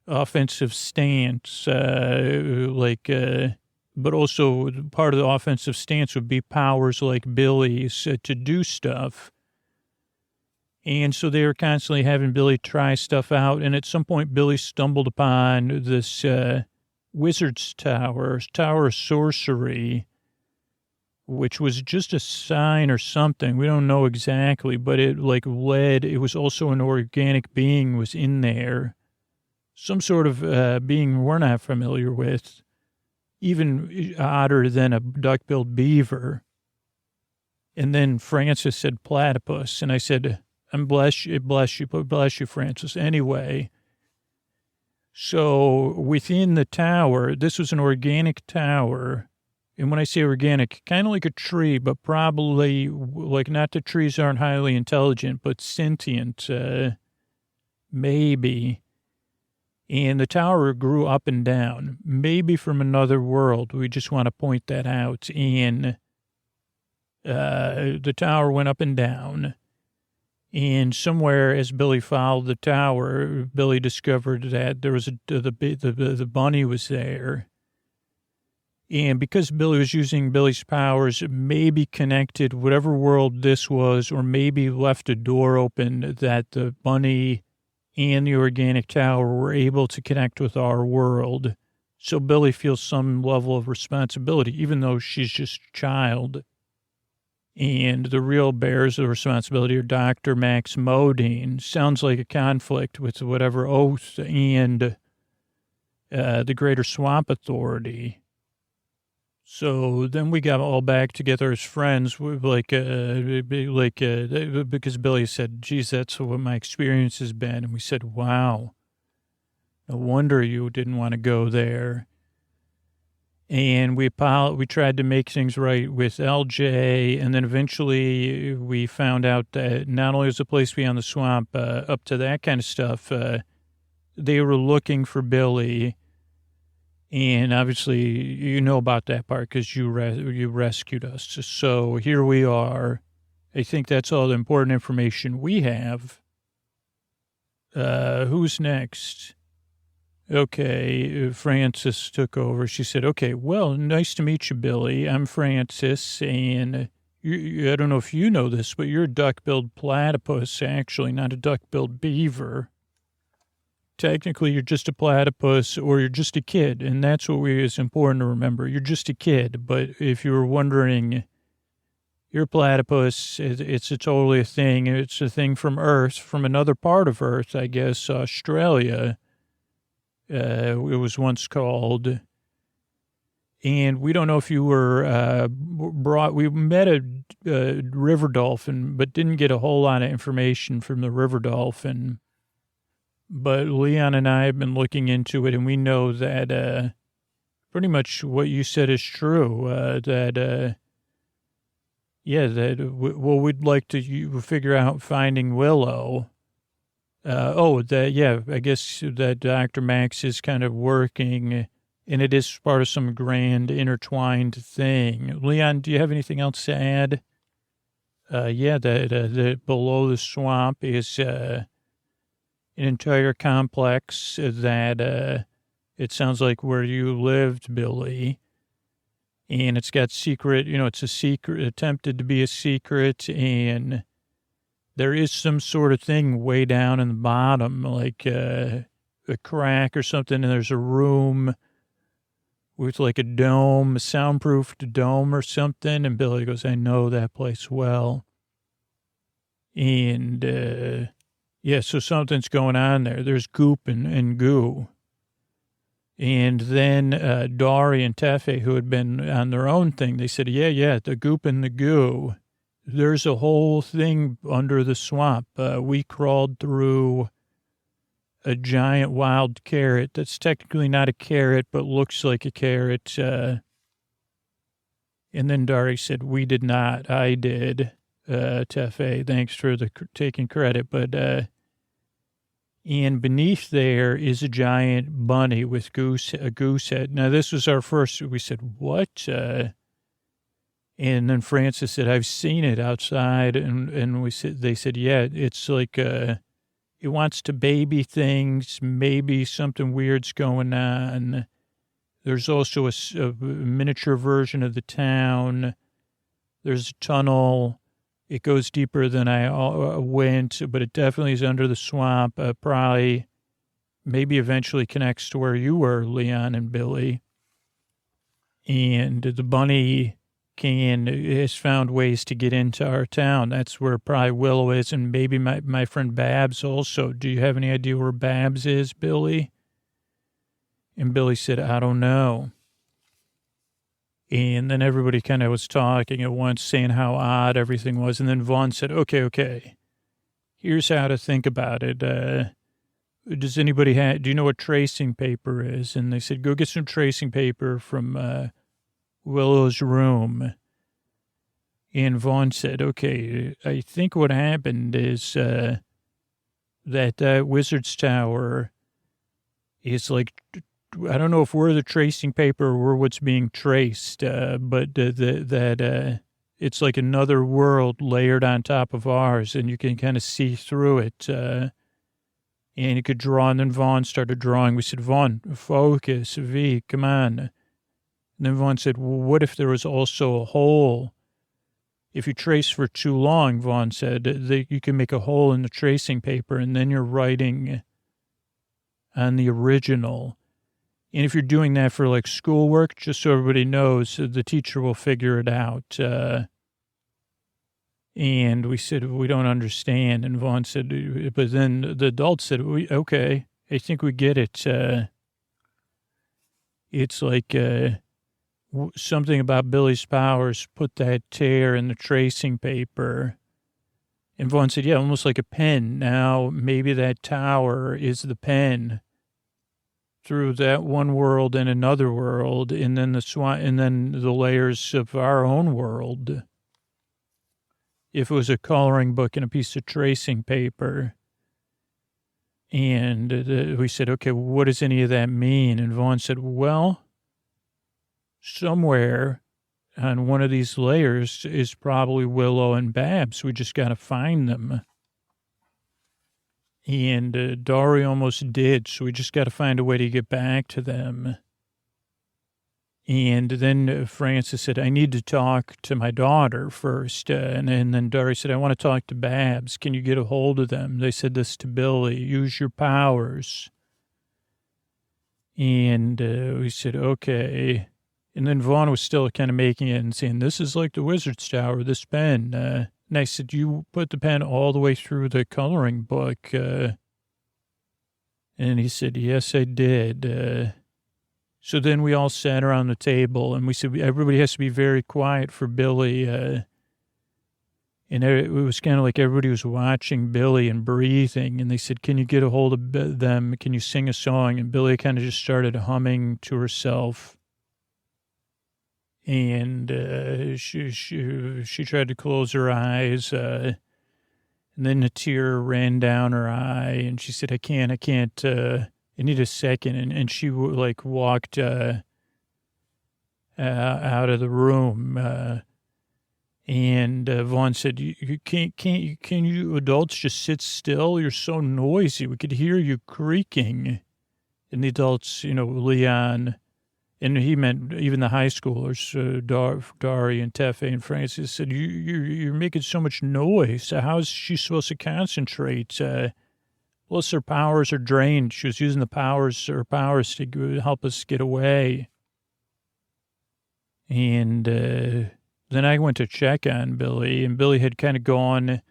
offensive stance, but also part of the offensive stance would be powers like Billy's to do stuff. And so they were constantly having Billy try stuff out. And at some point, Billy stumbled upon this wizard's tower of sorcery, which was just a sign or something. We don't know exactly, but it it was also an organic being was in there. Some sort of being we're not familiar with, even odder than a duck-billed beaver. And then Francis said platypus. And I said, bless you, Francis. Anyway, so within the tower, this was an organic tower. And when I say organic, kind of like a tree, but probably like not that trees aren't highly intelligent, but sentient, maybe. And the tower grew up and down, maybe from another world. We just want to point that out. And the tower went up and down. And somewhere, as Billy followed the tower, Billy discovered that there was the bunny was there. And because Billy was using Billy's powers, maybe connected whatever world this was, or maybe left a door open that the bunny and the organic tower were able to connect with our world. So Billy feels some level of responsibility, even though she's just a child. And the real bearers of responsibility are Dr. Max Modine. Sounds like a conflict with whatever oath and the Greater Swamp Authority. So then we got all back together as friends, because Billy said, geez, that's what my experience has been. And we said, wow, no wonder you didn't want to go there. And we tried to make things right with LJ, and then eventually we found out that not only was the place beyond the swamp up to that kind of stuff, they were looking for Billy. And obviously, you know about that part because you rescued us. So here we are. I think that's all the important information we have. Who's next? Okay, Frances took over. She said, okay, well, nice to meet you, Billy. I'm Frances, and I don't know if you know this, but you're a duck-billed platypus, actually, not a duck-billed beaver. Technically, you're just a platypus or you're just a kid, and that's what is important to remember. You're just a kid, but if you were wondering, you're a platypus. It's totally a thing. It's a thing from Earth, from another part of Earth, I guess, Australia. It was once called. And we don't know if you were we met a river dolphin, but didn't get a whole lot of information from the river dolphin. But Leon and I have been looking into it, and we know that pretty much what you said is true, we'd like to figure out finding Willow. I guess that Dr. Max is kind of working, and it is part of some grand intertwined thing. Leon, do you have anything else to add? That below the swamp is an entire complex that it sounds like where you lived, Billy. And it's got secret, it's a secret, attempted to be a secret, and there is some sort of thing way down in the bottom, like a crack or something, and there's a room with like a dome, a soundproofed dome or something, and Billy goes, I know that place well. And, so something's going on there. There's goop and goo. And then Dari and Tefe, who had been on their own thing, they said, yeah, the goop and the goo. There's a whole thing under the swamp. We crawled through a giant wild carrot that's technically not a carrot, but looks like a carrot. And then Dari said, we did not. I did. Tefe, thanks for taking credit. But and beneath there is a giant bunny with a goose head. Now, this was our first. We said, what? And then Francis said, I've seen it outside. And they said, yeah, it's like it wants to baby things. Maybe something weird's going on. There's also a miniature version of the town. There's a tunnel. It goes deeper than I went, but it definitely is under the swamp. Probably, maybe eventually connects to where you were, Leon and Billy. And the bunny has found ways to get into our town. That's where probably Willow is, and maybe my friend Babs also. Do you have any idea where Babs is, Billy? And Billy said, I don't know. And then everybody kind of was talking at once, saying how odd everything was. And then Vaughn said, okay, here's how to think about it. Does anybody do you know what tracing paper is? And they said, go get some tracing paper from Willow's room. And Vaughn said, okay, I think what happened is that Wizard's Tower is like, I don't know if we're the tracing paper or we're what's being traced, but it's like another world layered on top of ours, and you can kind of see through it. And you could draw, and then Vaughn started drawing. We said, Vaughn, focus, V, come on. And then Vaughn said, well, what if there was also a hole? If you trace for too long, Vaughn said, you can make a hole in the tracing paper, and then you're writing on the original. And if you're doing that for like schoolwork, just so everybody knows, the teacher will figure it out. And we said, we don't understand. And Vaughn said, but then the adult said, okay, I think we get it. It's like something about Billy's powers, put that tear in the tracing paper. And Vaughn said, yeah, almost like a pen. Now, maybe that tower is the pen through that one world and another world, and then the layers of our own world. If it was a coloring book and a piece of tracing paper. And we said, okay, what does any of that mean? And Vaughn said, well, somewhere on one of these layers is probably Willow and Babs. We just got to find them. And Dari almost did, so we just got to find a way to get back to them. And then Francis said, I need to talk to my daughter first. And then Dari said, I want to talk to Babs. Can you get a hold of them? They said this to Billy, use your powers. And we said, okay. And then Vaughn was still kind of making it and saying, this is like the Wizard's Tower, this pen. And I said, you put the pen all the way through the coloring book. And he said, yes, I did. So then we all sat around the table, and we said, everybody has to be very quiet for Billy. And it was kind of like everybody was watching Billy and breathing. And they said, can you get a hold of them? Can you sing a song? And Billy kind of just started humming to herself. And she tried to close her eyes, and then a tear ran down her eye, and she said, I can't, I need a second. And she like walked out of the room, and Vaughn said, can you adults just sit still? You're so noisy. We could hear you creaking. And the adults, Leon, and he meant even the high schoolers, Dari and Tefe and Francis, said, you're making so much noise. How is she supposed to concentrate? Plus her powers are drained. She was using her powers to help us get away. And then I went to check on Billy, and Billy had kind of gone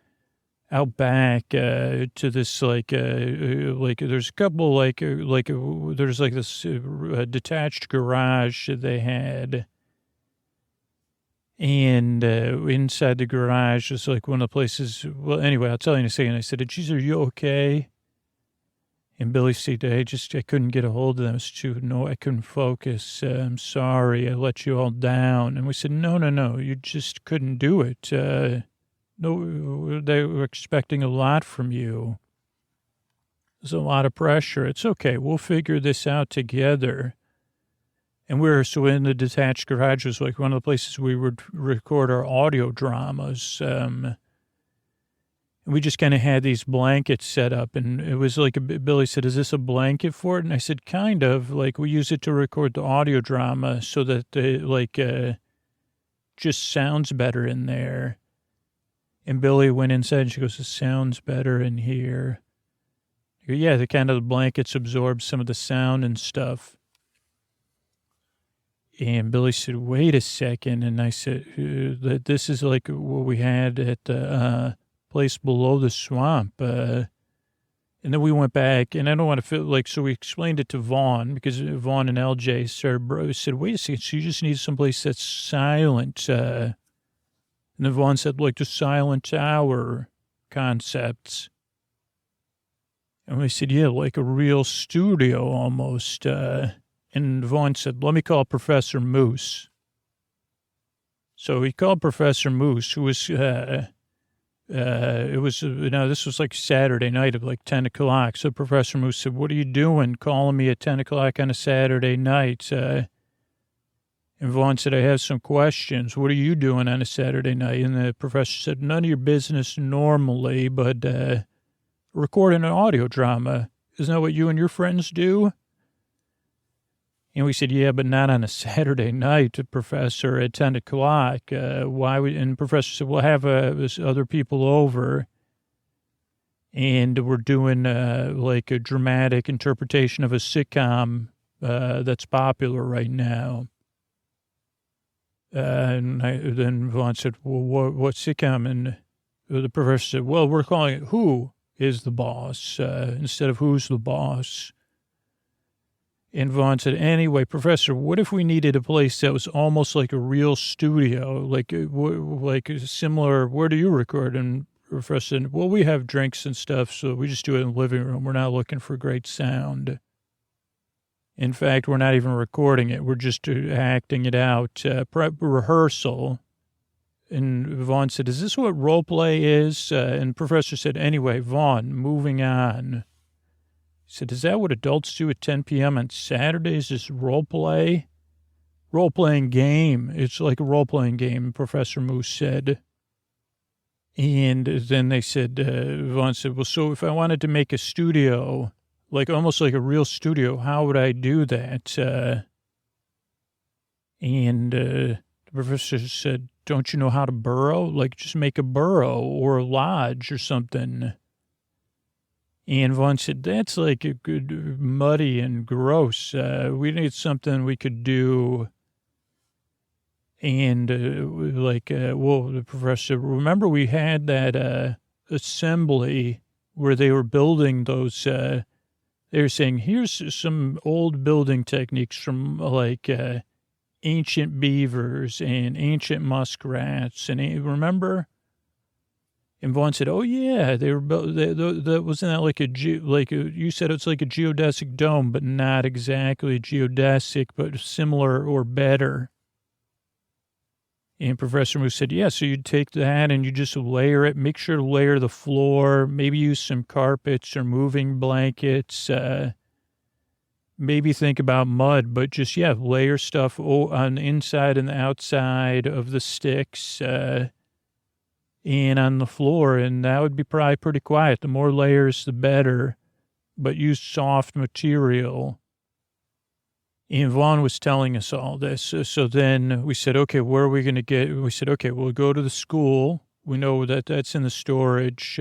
out back to this like there's a couple there's like this detached garage that they had, and inside the garage was like one of the places. Well, anyway, I'll tell you in a second. I said, "Geez, are you okay?" And Billy said, I couldn't get a hold of them. No, I couldn't focus. I'm sorry. I let you all down. And we said, no, you just couldn't do it. No, they were expecting a lot from you. There's a lot of pressure. It's okay. We'll figure this out together. And so in the detached garage was like one of the places we would record our audio dramas. And we just kind of had these blankets set up, and it was like Billy said, is this a blanket for it? And I said, kind of. Like, we use it to record the audio drama so that it, just sounds better in there. And Billy went inside, and she goes, it sounds better in here. I go, yeah, the blankets absorb some of the sound and stuff. And Billy said, wait a second. And I said, this is like what we had at the place below the swamp. And then we went back, and I don't want to feel like, so we explained it to Vaughn, because Vaughn and LJ said, wait a second, so you just need someplace that's silent. And then Vaughn said, like the silent tower concepts. And we said, yeah, like a real studio almost. And Vaughn said, let me call Professor Moose. So he called Professor Moose, who was, this was like Saturday night at like 10 o'clock. So Professor Moose said, what are you doing calling me at 10 o'clock on a Saturday night? And Vaughn said, I have some questions. What are you doing on a Saturday night? And the professor said, none of your business normally, but recording an audio drama. Isn't that what you and your friends do? And we said, yeah, but not on a Saturday night, Professor, at 10 o'clock. And the professor said, we'll have other people over, and we're doing like a dramatic interpretation of a sitcom that's popular right now. And then Vaughn said, well, what sitcom? And the professor said, well, we're calling it Who is the Boss instead of Who's the Boss. And Vaughn said, anyway, Professor, what if we needed a place that was almost like a real studio, like similar, where do you record? And Professor said, well, we have drinks and stuff, so we just do it in the living room. We're not looking for great sound. In fact, we're not even recording it. We're just acting it out, rehearsal. And Vaughn said, is this what role play is? And Professor said, anyway, Vaughn, moving on. He said, is that what adults do at 10 p.m. on Saturdays, is role-playing game? It's like a role-playing game, Professor Moose said. And then they said, Vaughn said, well, so if I wanted to make a studio, like almost like a real studio, how would I do that? And the professor said, don't you know how to burrow? Like just make a burrow or a lodge or something. And Vaughn said, that's like a good muddy and gross. We need something we could do. And the professor, remember we had that assembly where they were building those, they were saying, here's some old building techniques from like ancient beavers and ancient muskrats. And remember? And Vaughn said, oh, yeah, they were that wasn't that you said it's like a geodesic dome, but not exactly geodesic, but similar or better. And Professor Moose said, yeah, so you'd take that and you just layer it, make sure to layer the floor, maybe use some carpets or moving blankets, maybe think about mud, but just, yeah, layer stuff on the inside and the outside of the sticks, and on the floor, and that would be probably pretty quiet. The more layers, the better, but use soft material. And Vaughn was telling us all this. So then we said, okay, where are we going to get? We said, okay, we'll go to the school. We know that that's in the storage,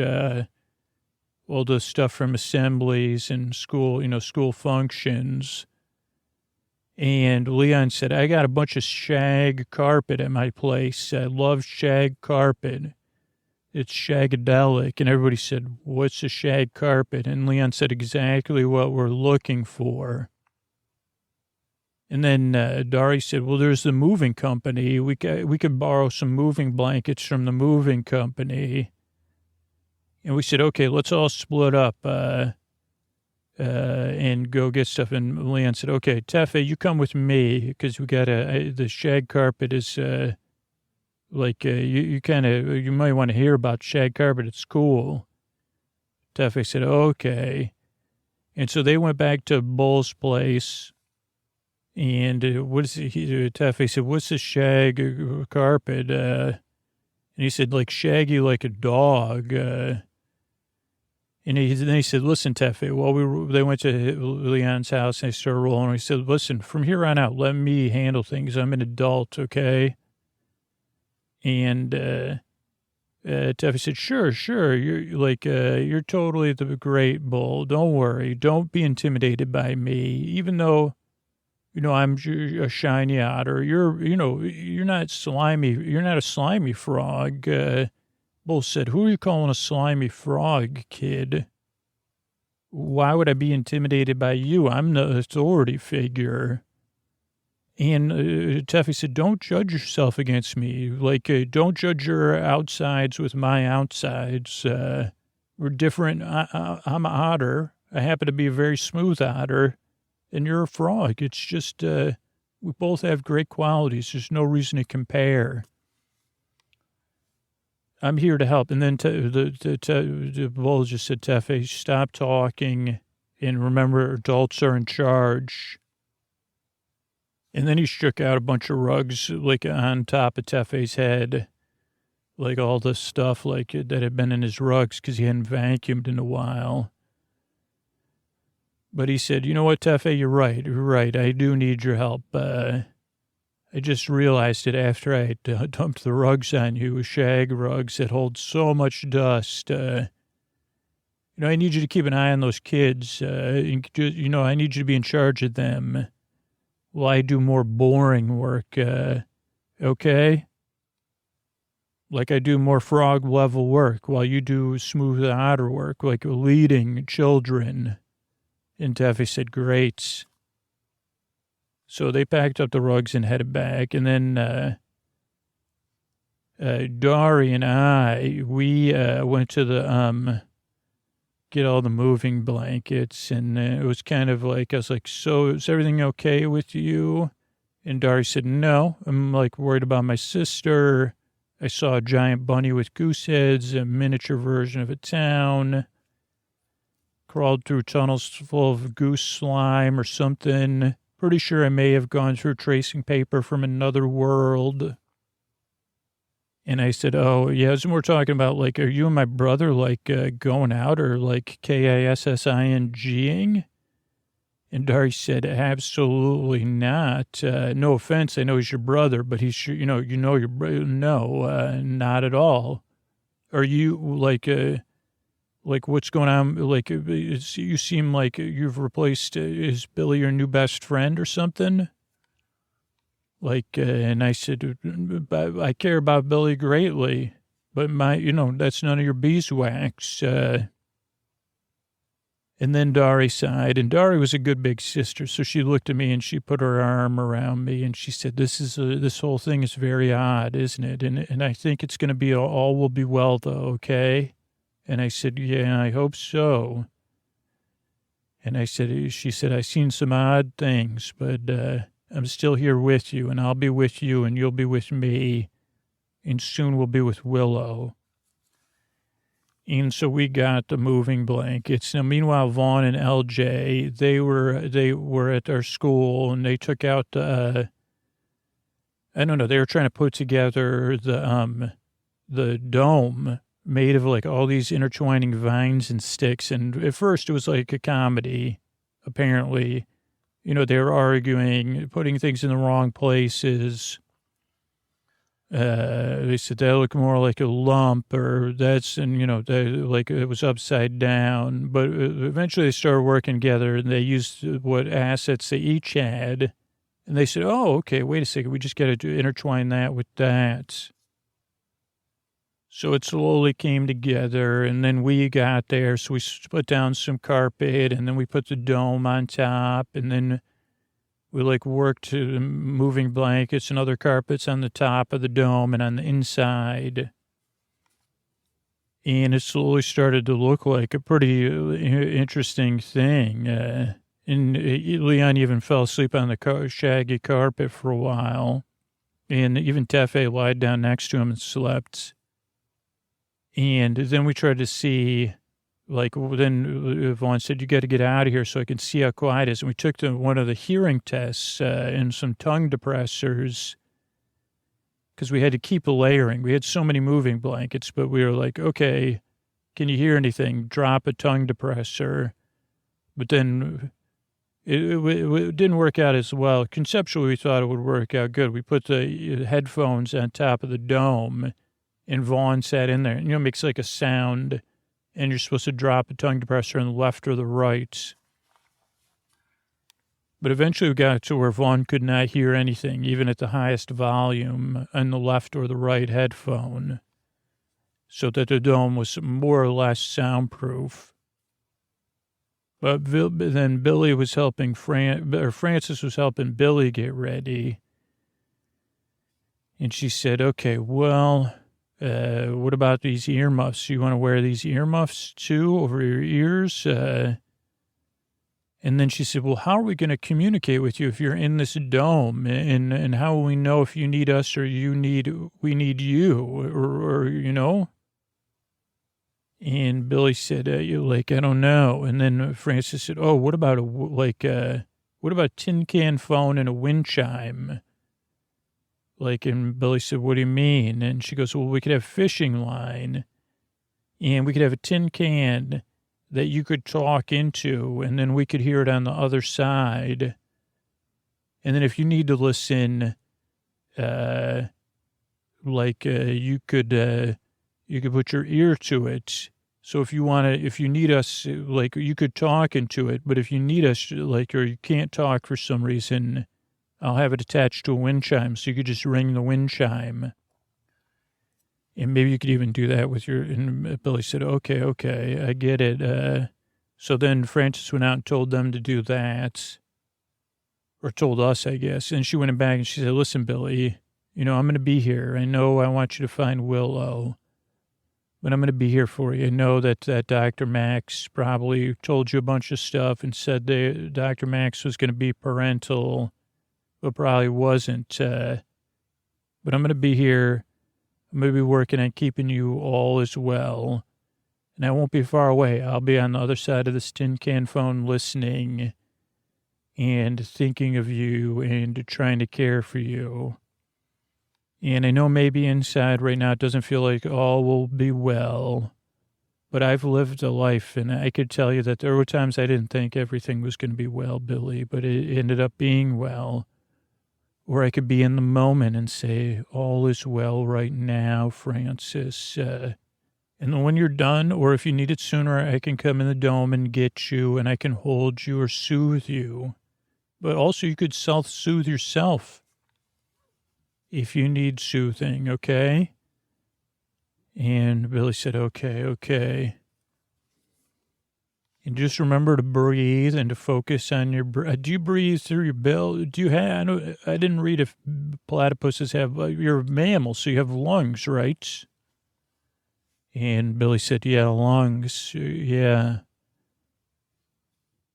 all the stuff from assemblies and school, school functions. And Leon said, I got a bunch of shag carpet at my place. I love shag carpet. It's shagadelic. And everybody said, what's a shag carpet? And Leon said exactly what we're looking for. And then Dari said, well, there's the moving company. We could borrow some moving blankets from the moving company. And we said, okay, let's all split up and go get stuff. And Leon said, okay, Tefe, you come with me because we got the shag carpet is you might want to hear about shag carpet. It's cool. Tefe said, okay. And so they went back to Bull's place. And Tefe said, what's the shag carpet? And he said, like shaggy like a dog. And then he said, listen, Tefe, they went to Leon's house and they started rolling. He said, listen, from here on out, let me handle things. I'm an adult, okay? And Tefe said, sure. You're totally the great Bull. Don't worry. Don't be intimidated by me. Even though, I'm a shiny otter. You're not slimy. You're not a slimy frog. Bull said, who are you calling a slimy frog, kid? Why would I be intimidated by you? I'm the authority figure. And Tefe said, don't judge yourself against me. Don't judge your outsides with my outsides. We're different. I'm an otter. I happen to be a very smooth otter. And you're a frog. It's just, we both have great qualities. There's no reason to compare. I'm here to help. And then the Bull just said, Tefe, stop talking. And remember, adults are in charge. And then he shook out a bunch of rugs, on top of Tefe's head. All the stuff, that had been in his rugs because he hadn't vacuumed in a while. But he said, you know what, Tefe, you're right. I do need your help. I just realized it after I dumped the rugs on you, shag rugs that hold so much dust. I need you to keep an eye on those kids. I need you to be in charge of them while I do more boring work, okay? I do more frog-level work while you do smooth otter work, leading children. And Tefe said, great. So they packed up the rugs and headed back. And then Dari and we went to the, get all the moving blankets. And it was kind of I was like, so is everything okay with you? And Dari said, no, I'm worried about my sister. I saw a giant bunny with goose heads, a miniature version of a town. Crawled through tunnels full of goose slime or something. Pretty sure I may have gone through tracing paper from another world. And I said, oh, yeah, as we're talking about, are you and my brother, going out or, kissing? And Dari said, absolutely not. No offense, I know he's your brother, but he's, your brother. No, not at all. Are you, what's going on? You seem like you've replaced, is Billy your new best friend or something? And I said, I care about Billy greatly, but that's none of your beeswax. And then Dari sighed, and Dari was a good big sister. So she looked at me and she put her arm around me and she said, this whole thing is very odd, isn't it? And I think it's going to be, all will be well though. Okay. And I said, yeah, I hope so. And she said, I've seen some odd things, but I'm still here with you, and I'll be with you, and you'll be with me, and soon we'll be with Willow. And so we got the moving blankets. Now, meanwhile, Vaughn and LJ, they were at our school, and they took out they were trying to put together the dome made of all these intertwining vines and sticks. And at first it was a comedy, apparently. They were arguing, putting things in the wrong places. They said that looked more like a lump or it was upside down. But eventually they started working together and they used what assets they each had. And they said, oh, okay, wait a second. We just got to intertwine that with that. So it slowly came together, and then we got there. So we put down some carpet, and then we put the dome on top, and then we worked to moving blankets and other carpets on the top of the dome and on the inside. And it slowly started to look like a pretty interesting thing. And Leon even fell asleep on the shaggy carpet for a while. And even Tefe lied down next to him and slept. And then we tried to see, then Vaughn said, you got to get out of here so I can see how quiet it is. And we took one of the hearing tests and some tongue depressors because we had to keep layering. We had so many moving blankets, but we were like, okay, can you hear anything? Drop a tongue depressor. But then it didn't work out as well. Conceptually, we thought it would work out good. We put the headphones on top of the dome, and Vaughn sat in there. It makes like a sound, and you're supposed to drop a tongue depressor on the left or the right. But eventually we got to where Vaughn could not hear anything, even at the highest volume on the left or the right headphone, so that the dome was more or less soundproof. But then Billy was helping Frances was helping Billy get ready. And she said, okay, well, what about these earmuffs? You want to wear these earmuffs too over your ears? And then she said, well, how are we going to communicate with you if you're in this dome? And how will we know if you need us or we need you or And Billy said, I don't know. And then Frances said, oh, what about a tin can phone and a wind chime? And Billy said, what do you mean? And she goes, well, we could have fishing line and we could have a tin can that you could talk into, and then we could hear it on the other side. And then if you need to listen, you could put your ear to it. So if you need us, you could talk into it, but if you need us, or you can't talk for some reason, I'll have it attached to a wind chime, so you could just ring the wind chime. And maybe you could even do that with and Billy said, okay, I get it. So then Frances went out and told them to do that, or told us, I guess. And she went back and she said, listen, Billy, I'm going to be here. I know I want you to find Willow, but I'm going to be here for you. I know that Dr. Max probably told you a bunch of stuff and said Dr. Max was going to be parental, but probably wasn't. But I'm going to be here. I'm going to be working on keeping you all as well. And I won't be far away. I'll be on the other side of this tin can phone listening and thinking of you and trying to care for you. And I know maybe inside right now it doesn't feel like all will be well, but I've lived a life, and I could tell you that there were times I didn't think everything was going to be well, Billy, but it ended up being well. Or I could be in the moment and say, all is well right now, Frances. And then when you're done, or if you need it sooner, I can come in the dome and get you, and I can hold you or soothe you. But also you could self-soothe yourself if you need soothing, okay? And Billy said, okay. And just remember to breathe and to focus on your breath. Do you breathe through your bill? Do you have, I didn't read if platypuses have, you're a mammal, so you have lungs, right? And Billy said, yeah, lungs, yeah.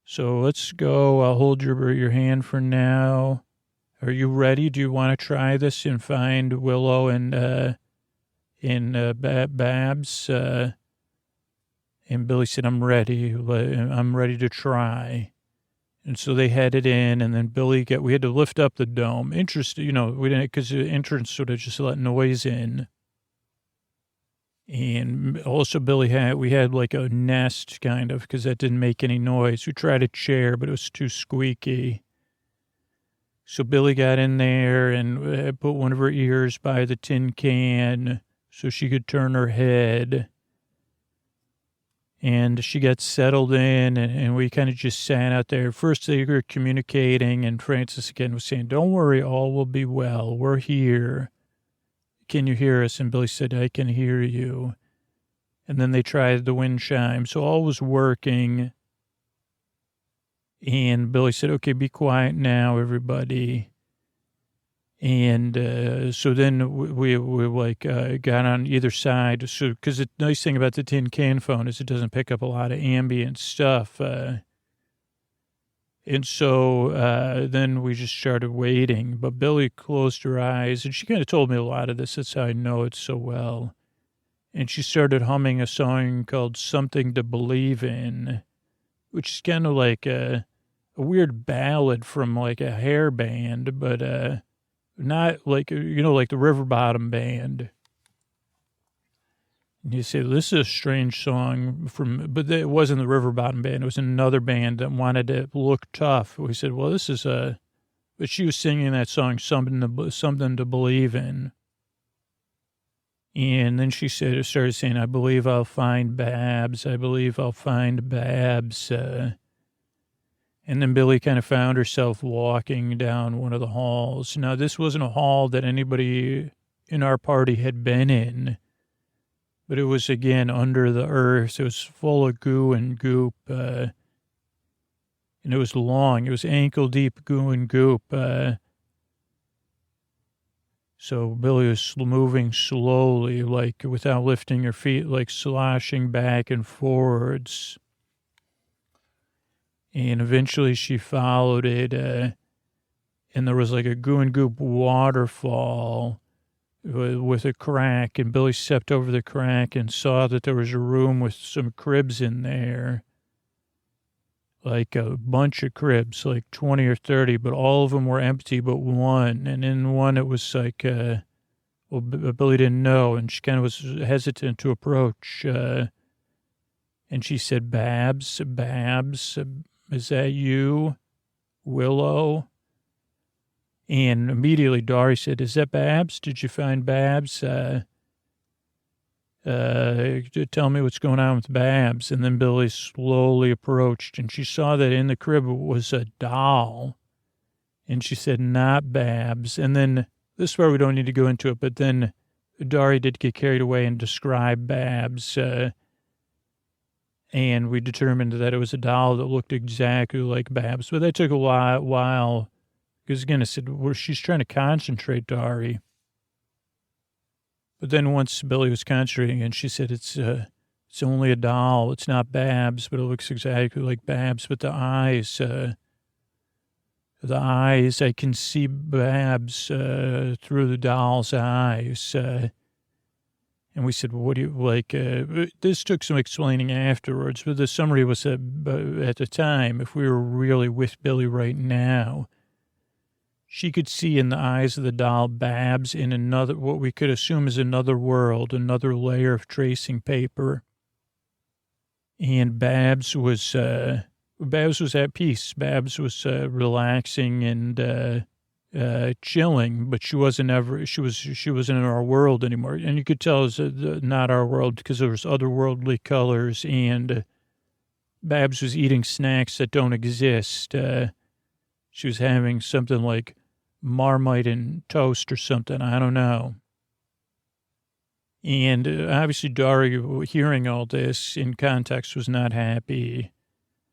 So let's go. I'll hold your hand for now. Are you ready? Do you want to try this and find Willow and Babs? And Billy said, I'm ready. I'm ready to try. And so they headed in, and then we had to lift up the dome. Interesting, we didn't, because the entrance sort of just let noise in. And also we had like a nest kind of, because that didn't make any noise. We tried a chair, but it was too squeaky. So Billy got in there and put one of her ears by the tin can so she could turn her head. And she got settled in, and we kind of just sat out there. First, they were communicating, and Frances again was saying, don't worry, all will be well. We're here. can you hear us? And Billy said, I can hear you. And then they tried the wind chime. So all was working. And Billy said, okay, be quiet now, everybody. And so then we got on either side. So, because the nice thing about the tin can phone is it doesn't pick up a lot of ambient stuff. And so then we just started waiting. But Billy closed her eyes, and she kind of told me a lot of this. That's how I know it so well. And she started humming a song called Something to Believe In, which is kind of like a weird ballad from like a hair band, but not like, like the River Bottom band. And you say, this is a strange song but it wasn't the River Bottom band. It was another band that wanted to look tough. We said, well, this is but she was singing that song, Something to Believe In. And then she started saying, I believe I'll find Babs. I believe I'll find Babs. And then Billy kind of found herself walking down one of the halls. Now, this wasn't a hall that anybody in our party had been in, but it was, again, under the earth. It was full of goo and goop, and it was long. It was ankle-deep goo and goop. So Billy was moving slowly, like without lifting her feet, like sloshing back and forwards. And eventually she followed it, and there was like a goo and goop waterfall with a crack, and Billy stepped over the crack and saw that there was a room with some cribs in there, like a bunch of cribs, like 20 or 30, but all of them were empty but one. And in one it was like, Billy didn't know, and she kind of was hesitant to approach. And she said, Babs, is that you, Willow? And immediately Dari said, is that Babs? Did you find Babs? Tell me what's going on with Babs. And then Billy slowly approached, and she saw that in the crib was a doll. And she said, not Babs. And then, this is where we don't need to go into it, but then Dari did get carried away and describe Babs. And we determined that it was a doll that looked exactly like Babs. But that took a while, because again, I said, she's trying to concentrate, Dari. But then once Billy was concentrating, and she said, it's only a doll. It's not Babs, but it looks exactly like Babs. But the eyes, I can see Babs through the doll's eyes. And we said, well, what do you like? This took some explaining afterwards, but the summary was that at the time, if we were really with Billy right now, she could see in the eyes of the doll Babs in another, what we could assume is another world, another layer of tracing paper. And Babs was at peace. Babs was relaxing and chilling, but she wasn't in our world anymore. And you could tell it was not our world because there was otherworldly colors, and Babs was eating snacks that don't exist. She was having something like Marmite and toast or something. I don't know. And obviously Dari, hearing all this in context, was not happy.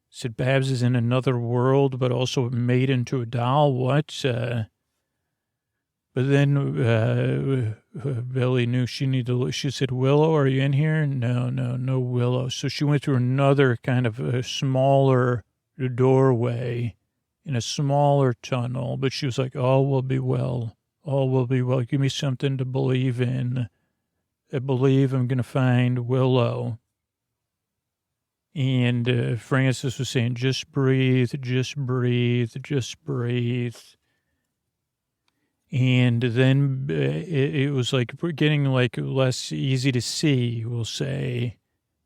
Said Babs is in another world, but also made into a doll. What? But then Billy knew she needed to. She said, Willow, are you in here? No Willow. So she went through another kind of a smaller doorway in a smaller tunnel. But she was like, all will be well. All will be well. Give me something to believe in. I believe I'm going to find Willow. And Francis was saying, just breathe, just breathe, just breathe. And then it was like getting like less easy to see, we'll say.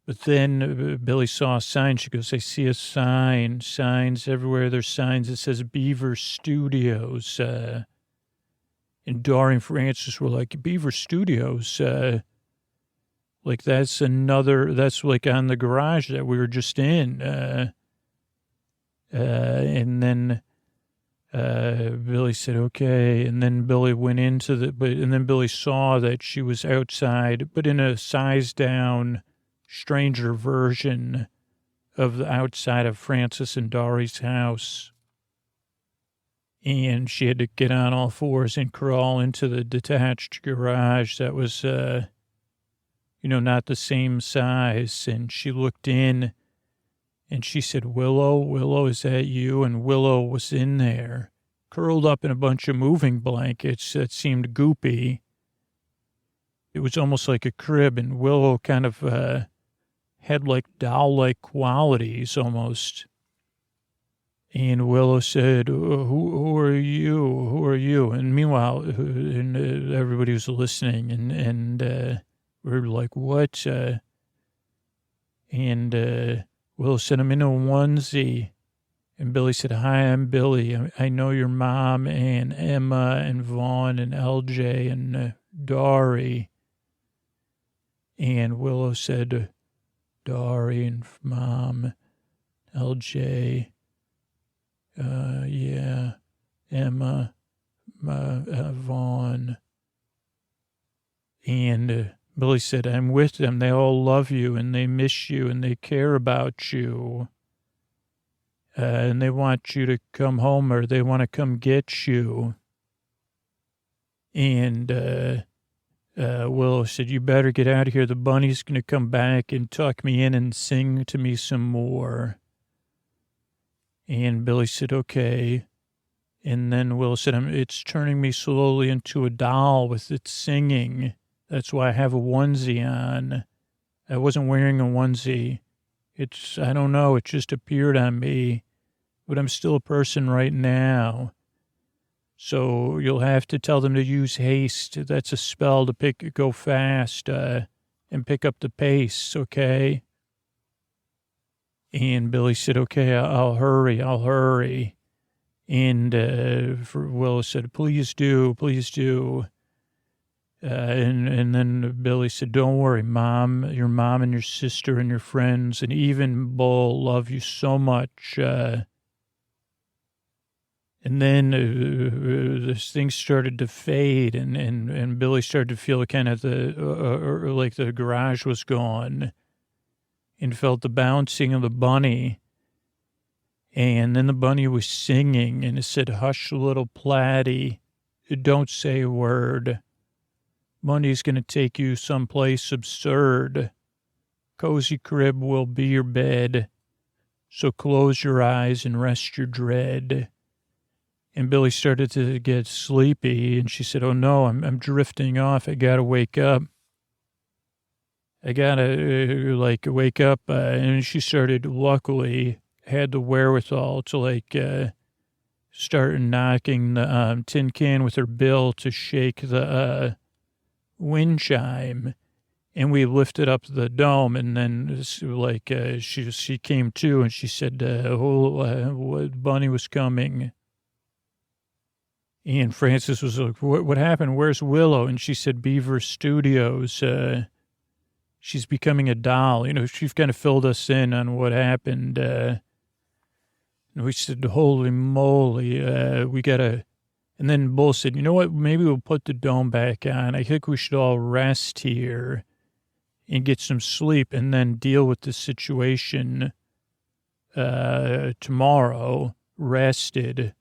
But then Billy saw a sign. She goes, I see a sign. Signs everywhere. There's signs that says Beaver Studios. And Dari and Francis were like, Beaver Studios? Like that's like on the garage that we were just in. And then Billy said, okay. And then Billy went into and then Billy saw that she was outside, but in a sized down, stranger version of the outside of Francis and Dory's house. And she had to get on all fours and crawl into the detached garage that was, not the same size. And she looked in and she said, Willow, is that you? And Willow was in there, curled up in a bunch of moving blankets that seemed goopy. It was almost like a crib, and Willow kind of had like doll-like qualities almost. And Willow said, who are you? Who are you? And meanwhile, everybody was listening, and we were like, what? Willow said, I'm in a onesie. And Billy said, hi, I'm Billy. I know your mom and Emma and Vaughn and LJ and Dory. And Willow said, Dory and mom, LJ, yeah, Emma, Vaughn. And Billy said, I'm with them. They all love you and they miss you and they care about you. And they want you to come home, or they want to come get you. And Willow said, you better get out of here. The bunny's going to come back and tuck me in and sing to me some more. And Billy said, okay. And then Willow said, it's turning me slowly into a doll with its singing. That's why I have a onesie on. I wasn't wearing a onesie. I don't know, it just appeared on me. But I'm still a person right now. So you'll have to tell them to use haste. That's a spell to go fast, and pick up the pace, okay? And Billy said, okay, I'll hurry. And Willow said, please do. And then Billy said, don't worry, Mom, your mom and your sister and your friends and even Bull love you so much. And then this thing started to fade, and Billy started to feel kind of like the garage was gone, and felt the bouncing of the bunny. And then the bunny was singing, and it said, hush, little Platty, don't say a word. Bunny's going to take you someplace absurd. Cozy crib will be your bed, so close your eyes and rest your dread. And Billy started to get sleepy, and she said, oh, no, I'm drifting off. I got to wake up. I got to, wake up. And she started, luckily, had the wherewithal to, start knocking the tin can with her bill to shake the wind chime. And we lifted up the dome, and then, she came to, and she said, Bunny was coming. And Francis was like, what happened? Where's Willow? And she said, Beaver Studios. She's becoming a doll. She kind of filled us in on what happened. And we said, holy moly, we got to. And then Bull said, you know what? Maybe we'll put the dome back on. I think we should all rest here and get some sleep and then deal with the situation tomorrow, rested.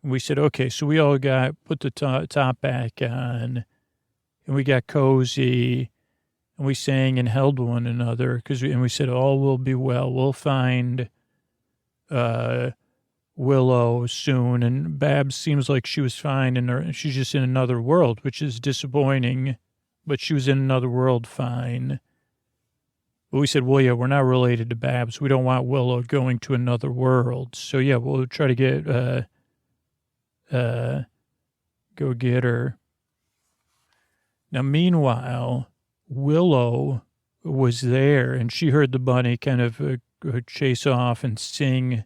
We said, okay, so we all put the top back on, and we got cozy, and we sang and held one another, and we said, all will be well. We'll find Willow soon, and Babs seems like she was fine, and she's just in another world, which is disappointing, but she was in another world fine. But we said, well, yeah, we're not related to Babs. We don't want Willow going to another world. So, yeah, we'll try to get... go get her. Now, meanwhile, Willow was there, and she heard the bunny kind of chase off and sing,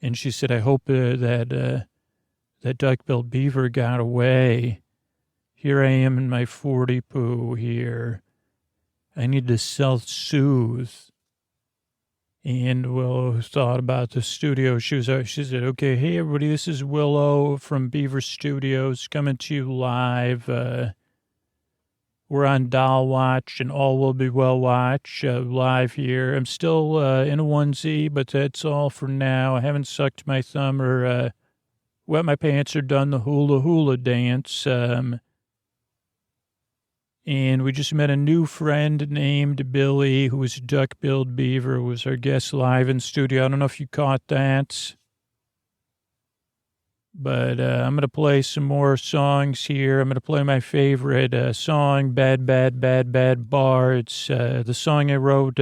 and she said, I hope that duck-billed beaver got away. Here I am in my 40 poo here. I need to self-soothe. And Willow thought about the studio. She said, okay, hey, everybody, this is Willow from Beaver Studios coming to you live. We're on Doll Watch and All Will Be Well Watch live here. I'm still in a onesie, but that's all for now. I haven't sucked my thumb or wet my pants or done the hula hula dance. And we just met a new friend named Billy, who was duck-billed beaver, who was our guest live in studio. I don't know if you caught that. But I'm going to play some more songs here. I'm going to play my favorite song, Bad, Bad, Bad, Bad Bar. It's the song I wrote,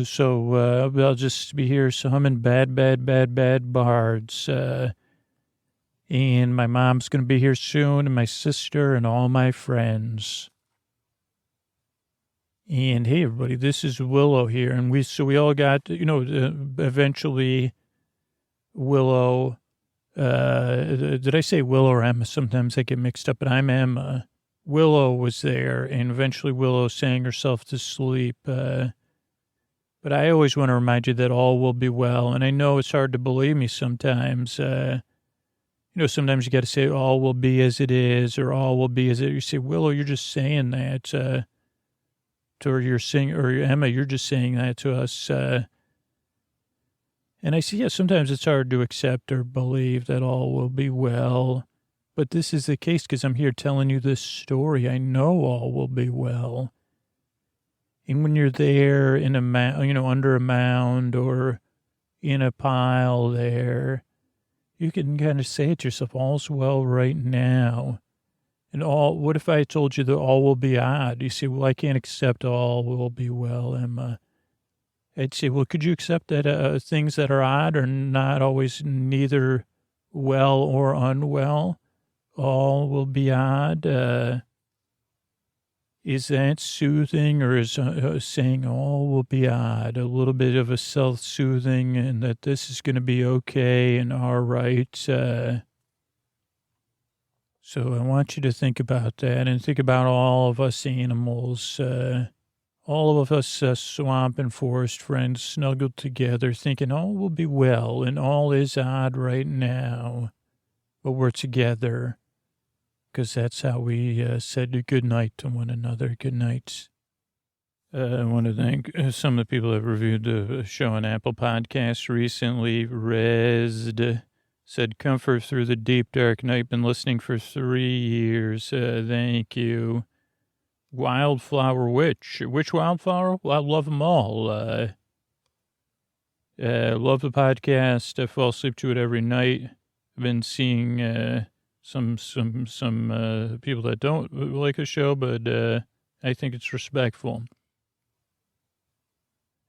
so I'll just be here humming Bad, Bad, Bad, Bad Bards. And my mom's going to be here soon, and my sister, and all my friends. And hey, everybody, this is Willow here. And we all got, eventually Willow, did I say Willow or Emma? Sometimes I get mixed up, but I'm Emma. Willow was there, and eventually Willow sang herself to sleep. But I always want to remind you that all will be well. And I know it's hard to believe me sometimes. Sometimes you got to say all will be as it is, or all will be as it. You say, Willow, you're just saying that. Or you're saying, or Emma, you're just saying that to us. And I see, yeah, sometimes it's hard to accept or believe that all will be well. But this is the case because I'm here telling you this story. I know all will be well. And when you're there in a under a mound or in a pile there, you can kind of say it to yourself, all's well right now. And what if I told you that all will be odd? You say, well, I can't accept all will be well, Emma. I'd say, well, could you accept that things that are odd are not always neither well or unwell? All will be odd. Is that soothing, or is saying all will be odd a little bit of a self-soothing, and that this is going to be okay and all right? So I want you to think about that, and think about all of us animals, all of us swamp and forest friends snuggled together, thinking all will be well, and all is odd right now, but we're together, because that's how we said goodnight to one another. Good night. I want to thank some of the people that reviewed the show on Apple Podcasts recently. Resd said, comfort through the deep, dark night. Been listening for 3 years. Thank you. Wildflower Witch. Which wildflower? Well, I love them all. Love the podcast. I fall asleep to it every night. I've been seeing some people that don't like the show, but I think it's respectful.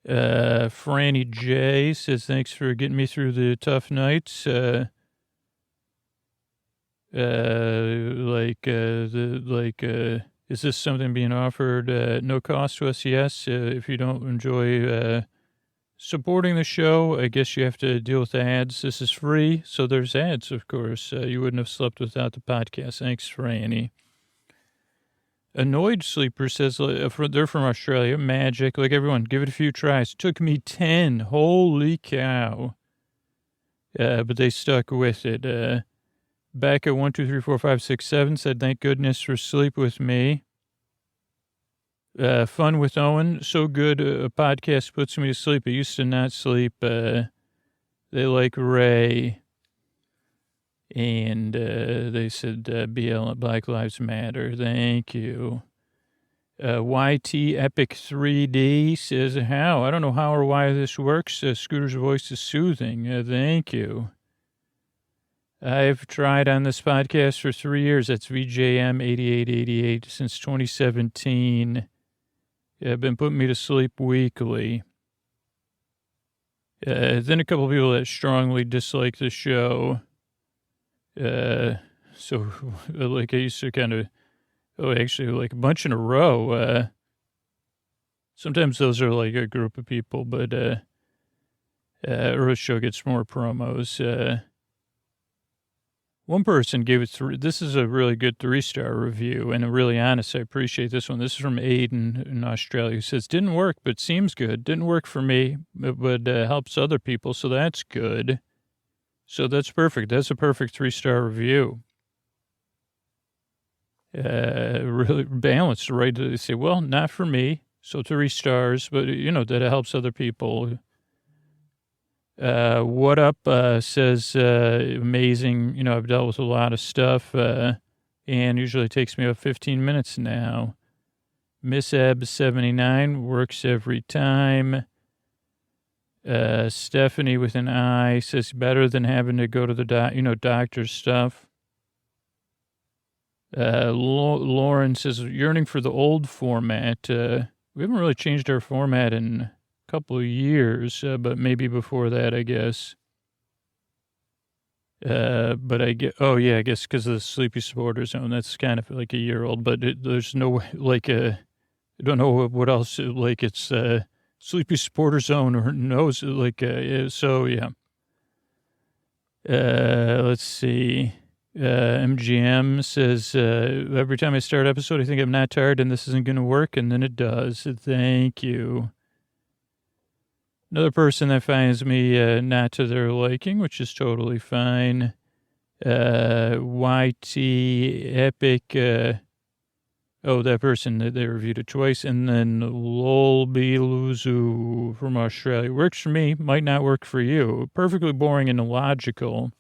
Franny J says, thanks for getting me through the tough nights. Is this something being offered at no cost to us? Yes. If you don't enjoy supporting the show, I guess you have to deal with ads. This is free, so there's ads, of course. You wouldn't have slept without the podcast. Thanks, Franny. Annoyed Sleeper says, they're from Australia. Magic. Like everyone, give it a few tries. It took me 10. Holy cow. But they stuck with it. Becca 1234567 said, thank goodness for sleep with me. Fun with Owen. So good. A podcast puts me to sleep. I used to not sleep. They like Ray. And they said, BL Black Lives Matter. Thank you. YT Epic 3D says, how? I don't know how or why this works. Scooter's voice is soothing. Thank you. I've tried on this podcast for 3 years. That's VJM8888 since 2017. I've been putting me to sleep weekly. Then a couple of people that strongly dislike the show. So like I used to kind of, actually like a bunch in a row. Sometimes those are like a group of people, but our show gets more promos. One person gave it this is a really good 3-star review and a really honest. I appreciate this one. This is from Aiden in Australia, who says, didn't work, but seems good. Didn't work for me, but helps other people, so that's good. So that's perfect. That's a perfect 3-star review. Really balanced, right? They say, well, not for me, so 3 stars, but, that it helps other people. What up, says, amazing. I've dealt with a lot of stuff, and usually it takes me about 15 minutes now. Miss Eb 79 works every time. Stephanie with an I says better than having to go to the doctor's stuff. Lauren says yearning for the old format. We haven't really changed our format in couple of years, but maybe before that, I guess. But I guess because of the Sleepy Supporter Zone, that's kind of like a year old, but there's no, I don't know what else, it's Sleepy Supporter Zone or knows, so yeah. Let's see. MGM says, every time I start an episode, I think I'm not tired and this isn't going to work, and then it does. Thank you. Another person that finds me not to their liking, which is totally fine. YT Epic. That person, they reviewed it twice. And then Lolby Luzu from Australia. Works for me, might not work for you. Perfectly boring and illogical.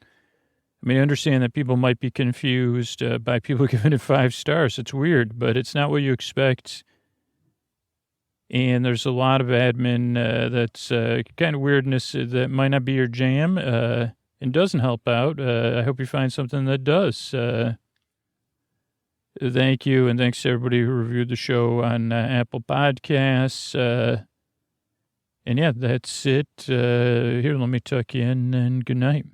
I mean, I understand that people might be confused by people giving it 5 stars. It's weird, but it's not what you expect. And there's a lot of admin that's kind of weirdness that might not be your jam and doesn't help out. I hope you find something that does. Thank you, and thanks to everybody who reviewed the show on Apple Podcasts. And yeah, that's it. Here, let me tuck you in, and good night.